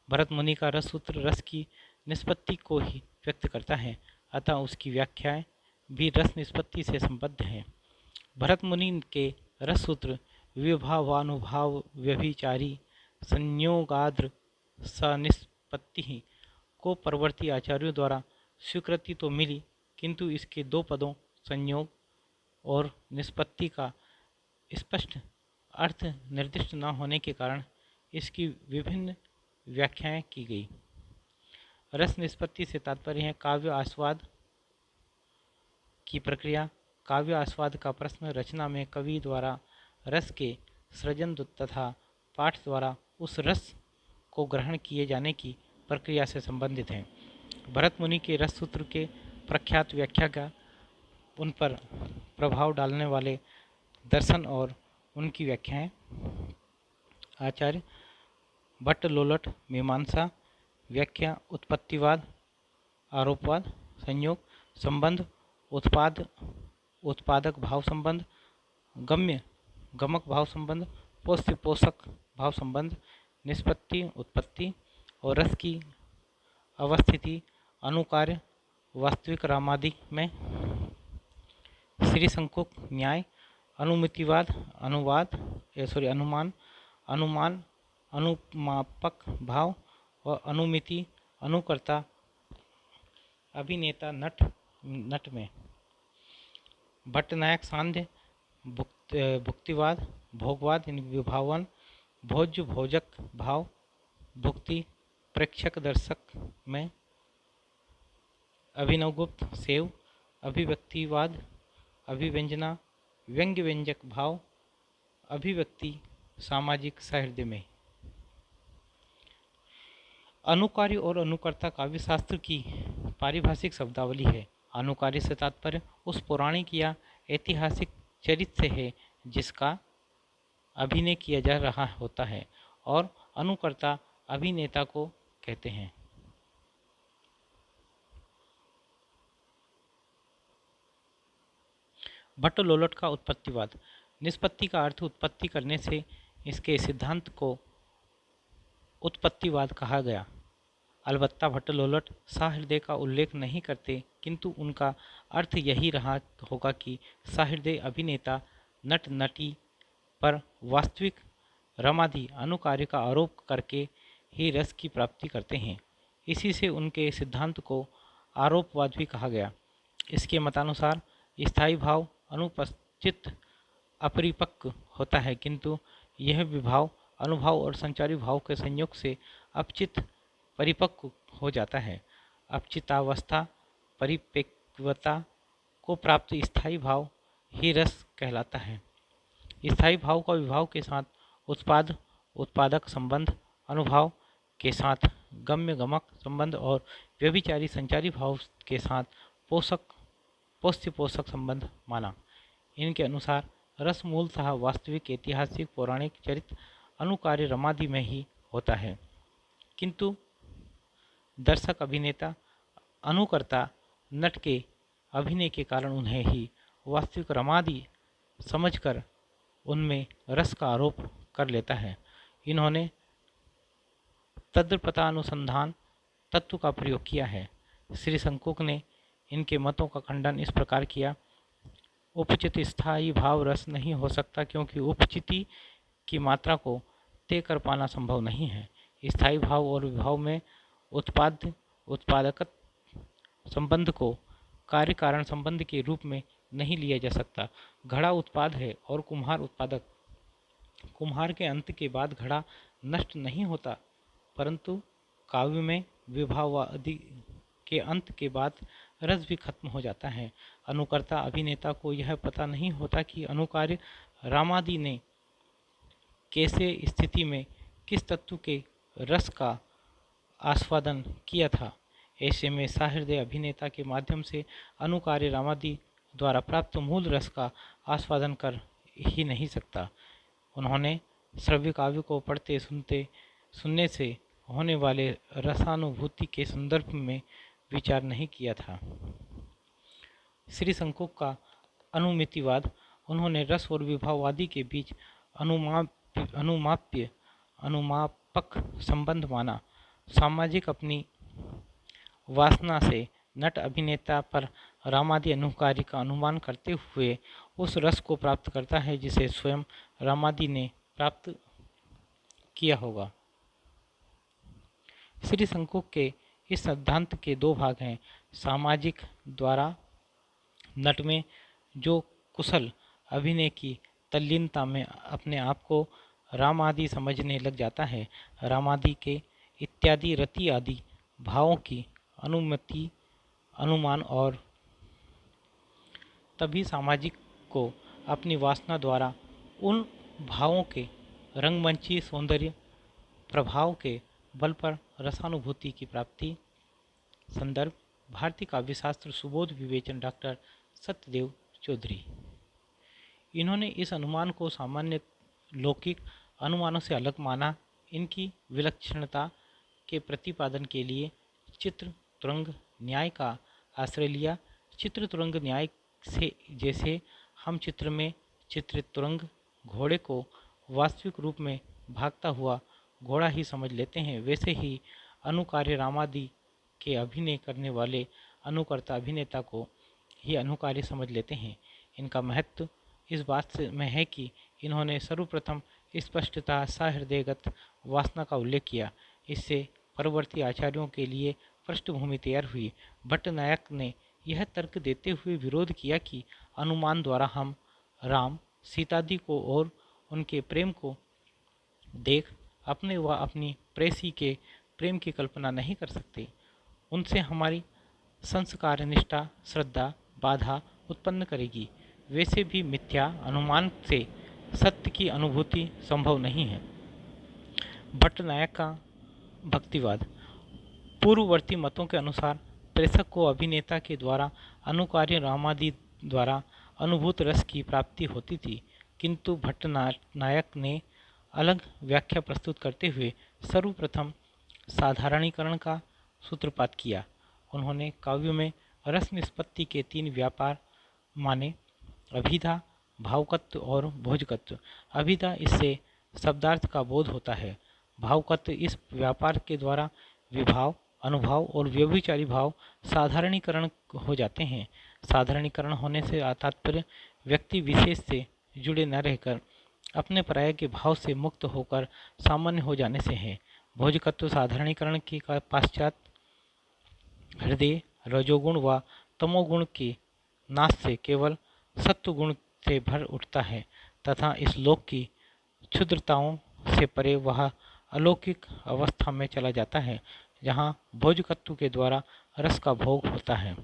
A: भरत मुनि का रस सूत्र रस की निष्पत्ति को ही व्यक्त करता है, अतः उसकी व्याख्याएं भी रस निष्पत्ति से संबद्ध हैं। भरत मुनि के रस सूत्र विभावानुभाव व्यभिचारी संयोगाद्र सनिष्पत्ति को परवर्ती आचार्यों द्वारा स्वीकृति तो मिली, किंतु इसके दो पदों संयोग और निष्पत्ति का स्पष्ट अर्थ निर्दिष्ट न होने के कारण इसकी विभिन्न व्याख्याएं की गई। रस निष्पत्ति से तात्पर्य है काव्य आस्वाद की प्रक्रिया। काव्य आस्वाद का प्रश्न रचना में कवि द्वारा रस के सृजन तथा पाठ द्वारा उस रस को ग्रहण किए जाने की प्रक्रिया से संबंधित है। भरत मुनि के रस सूत्र के प्रख्यात व्याख्या का उन पर प्रभाव डालने वाले दर्शन और उनकी व्याख्याएं आचार्य भट्ट लोलट मीमांसा व्याख्या उत्पत्तिवाद आरोपवाद संयोग संबंध उत्पादक भाव संबंध गम्य गमक भाव संबंध पोष्य पोषक भाव संबंध निष्पत्ति उत्पत्ति और रस की अवस्थिति अनुकार्य वास्तविक रामादि में श्री संकुक न्याय अनुमितिवाद अनुमान अनुमान अनुमापक भाव और अनुमिति अनुकर्ता अभिनेता नट में भट्टनायक सांध्य भुक्तिवाद भोगवाद विभावन भोज्य भोजक भाव भुक्ति प्रेक्षक दर्शक में अभिनवगुप्त सेव अभिव्यक्तिवाद अभिव्यंजना व्यंग्य व्यंजक भाव अभिव्यक्ति सामाजिक सहृदय में। अनुकार्य और अनुकर्ता काव्यशास्त्र की पारिभाषिक शब्दावली है। अनुकार्य से तात्पर्य उस पौराणिक या ऐतिहासिक चरित्र से है जिसका अभिनय किया जा रहा होता है, और अनुकर्ता अभिनेता को कहते हैं। भट्ट लोलट का उत्पत्तिवाद। निष्पत्ति का अर्थ उत्पत्ति करने से इसके सिद्धांत को उत्पत्तिवाद कहा गया। अलबत्ता भट्ट लोलट सहृदय का उल्लेख नहीं करते, किंतु उनका अर्थ यही रहा होगा कि सहृदय अभिनेता नट नटी पर वास्तविक रमादि अनुकार्य का आरोप करके ही रस की प्राप्ति करते हैं। इसी से उनके सिद्धांत को आरोपवाद भी कहा गया। इसके मतानुसार स्थायी भाव अनुपस्थित अपरिपक्व होता है, किंतु यह विभाव अनुभाव और संचारी भाव के संयोग से अपचित परिपक्व हो जाता है। अपचितावस्था परिपक्वता को प्राप्त स्थायी भाव ही रस कहलाता है। स्थायी भाव का विभाव के साथ उत्पादक संबंध अनुभाव के साथ गम्य गमक संबंध और व्यभिचारी संचारी भाव के साथ पोष्य पोषक संबंध माना। इनके अनुसार रस मूलतः वास्तविक ऐतिहासिक पौराणिक चरित्र अनुकार्य रमादि में ही होता है, किंतु दर्शक अभिनेता अनुकर्ता नट के अभिनय के कारण उन्हें ही वास्तविक रमादि समझकर उनमें रस का आरोप कर लेता है। इन्होंने तद्पतानुसंधान तत्व का प्रयोग किया है। श्री संकुक ने इनके मतों का खंडन इस प्रकार किया। उपचित स्थायी भाव रस नहीं हो सकता, क्योंकि उपचिति की मात्रा को तय कर पाना संभव नहीं है। स्थायी भाव और विभाव में उत्पादक संबंध को कार्य कारण संबंध के रूप में नहीं लिया जा सकता। घड़ा उत्पाद है और कुम्हार उत्पादक। कुम्हार के अंत के बाद घड़ा नष्ट नहीं होता, परंतु काव्य में विभावादि के अंत के बाद रस भी खत्म हो जाता है। अनुकर्ता अभिनेता को यह पता नहीं होता कि अनुकार्य रामादि ने कैसे स्थिति में किस तत्व के रस का आस्वादन किया था। ऐसे में सहृदय अभिनेता के माध्यम से अनुकार्य रामादि द्वारा प्राप्त मूल रस का आस्वादन कर ही नहीं सकता। उन्होंने श्रव्य काव्य को पढ़ते सुनने से होने वाले रसानुभूति के संदर्भ में विचार नहीं किया था। श्री संकुक का अनुमितिवाद उन्होंने रस और विभाववादी के बीच अनुमापक संबंध माना। सामाजिक अपनी वासना से नट अभिनेता पर रामादि अनुकारी का अनुमान करते हुए उस रस को प्राप्त करता है जिसे स्वयं रामादि ने प्राप्त किया होगा। श्री संकुक के इस सिद्धांत के दो भाग हैं। सामाजिक द्वारा नट में जो कुशल अभिनय की तल्लीनता में अपने आप को रामादि समझने लग जाता है, रामादि के इत्यादि रति आदि भावों की अनुमति अनुमान, और तभी सामाजिक को अपनी वासना द्वारा उन भावों के रंगमंची सौंदर्य प्रभाव के बल पर रसानुभूति की प्राप्ति। संदर्भ भारतीय काव्यशास्त्र सुबोध विवेचन डॉक्टर सत्यदेव चौधरी। इन्होंने इस अनुमान को सामान्य लौकिक अनुमानों से अलग माना। इनकी विलक्षणता के प्रतिपादन के लिए चित्र तुरंग न्याय का आश्रय लिया। चित्र तुरंग न्याय से जैसे हम चित्र में चित्रित तुरंग घोड़े को वास्तविक रूप में भागता हुआ घोड़ा ही समझ लेते हैं, वैसे ही अनुकार्य रामादि के अभिनय करने वाले अनुकर्ता अभिनेता को ही अनुकार्य समझ लेते हैं। इनका महत्व इस बात में है कि इन्होंने सर्वप्रथम स्पष्टता सहृदयगत वासना का उल्लेख किया। इससे परवर्ती आचार्यों के लिए पृष्ठभूमि तैयार हुई। भट्टनायक ने यह तर्क देते हुए विरोध किया कि अनुमान द्वारा हम राम सीतादि को और उनके प्रेम को देख अपने व अपनी प्रेसी के प्रेम की कल्पना नहीं कर सकते। उनसे हमारी संस्कार निष्ठा श्रद्धा बाधा उत्पन्न करेगी। वैसे भी मिथ्या अनुमान से सत्य की अनुभूति संभव नहीं है। भट्टनायक का भक्तिवाद पूर्ववर्ती मतों के अनुसार प्रेषक को अभिनेता के द्वारा अनुकार्य रामादि द्वारा अनुभूत रस की प्राप्ति होती थी, किंतु भट्टनायक ने अलग व्याख्या प्रस्तुत करते हुए सर्वप्रथम साधारणीकरण का सूत्रपात किया। उन्होंने काव्य में रस निष्पत्ति के तीन व्यापार माने, अभिधा, भावकत्व और भोजकत्व। अभिधा, इससे शब्दार्थ का बोध होता है। भावकत्व, इस व्यापार के द्वारा विभाव अनुभाव और व्यभिचारी भाव साधारणीकरण हो जाते हैं। साधारणीकरण होने से तात्पर्य व्यक्ति विशेष से जुड़े न रहकर अपने पराये के भाव से मुक्त होकर सामान्य हो जाने से है। भोजकत्व साधारणीकरण के पश्चात हृदय रजोगुण व तमोगुण के नाश से केवल सत्वगुण से भर उठता है तथा इस लोक की क्षुद्रताओं से परे वह अलौकिक अवस्था में चला जाता है, जहाँ भोजकत्व के द्वारा रस का भोग होता है।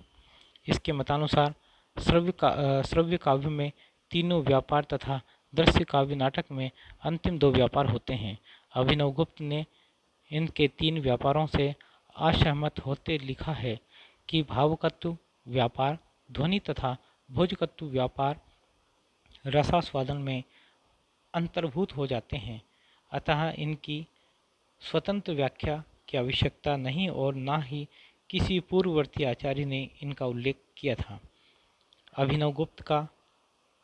A: इसके मतानुसार श्रव्य काव्य में तीनों व्यापार तथा दृश्य काव्य नाटक में अंतिम दो व्यापार होते हैं। अभिनवगुप्त ने इनके 3 व्यापारों से असहमत होते लिखा है कि भावकत्व व्यापार, ध्वनि तथा भोजकत्व व्यापार रसास्वादन में अंतर्भूत हो जाते हैं, अतः इनकी स्वतंत्र व्याख्या की आवश्यकता नहीं और न ही किसी पूर्ववर्ती आचार्य ने इनका उल्लेख किया था। अभिनवगुप्त का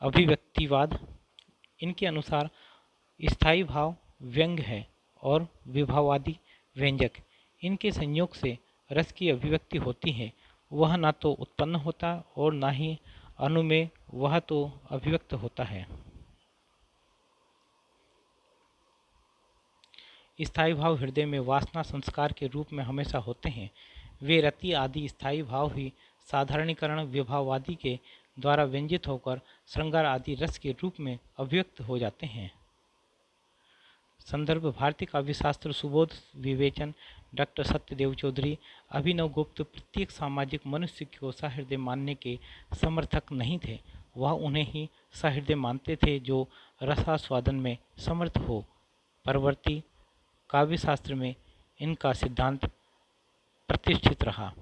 A: अभिव्यक्तिवाद, इनके अनुसार स्थायी भाव व्यंग्य है और विभावादि व्यंजक, इनके संयोग से रस की अभिव्यक्ति होती है। वह न तो उत्पन्न होता और न ही अनुमेय वह तो अभिव्यक्त होता है। स्थायी भाव हृदय में वासना संस्कार के रूप में हमेशा होते हैं। वे रति आदि स्थायी भाव ही साधारणीकरण विभावादि के द्वारा व्यंजित होकर श्रृंगार आदि रस के रूप में अभिव्यक्त हो जाते हैं। संदर्भ भारतीय काव्यशास्त्र सुबोध विवेचन डॉक्टर सत्यदेव चौधरी। अभिनवगुप्त प्रत्येक सामाजिक मनुष्य को सहृदय मानने के समर्थक नहीं थे, वह उन्हें ही सहृदय मानते थे जो रसास्वादन में समर्थ हो। परवर्ती काव्यशास्त्र में इनका सिद्धांत प्रतिष्ठित रहा।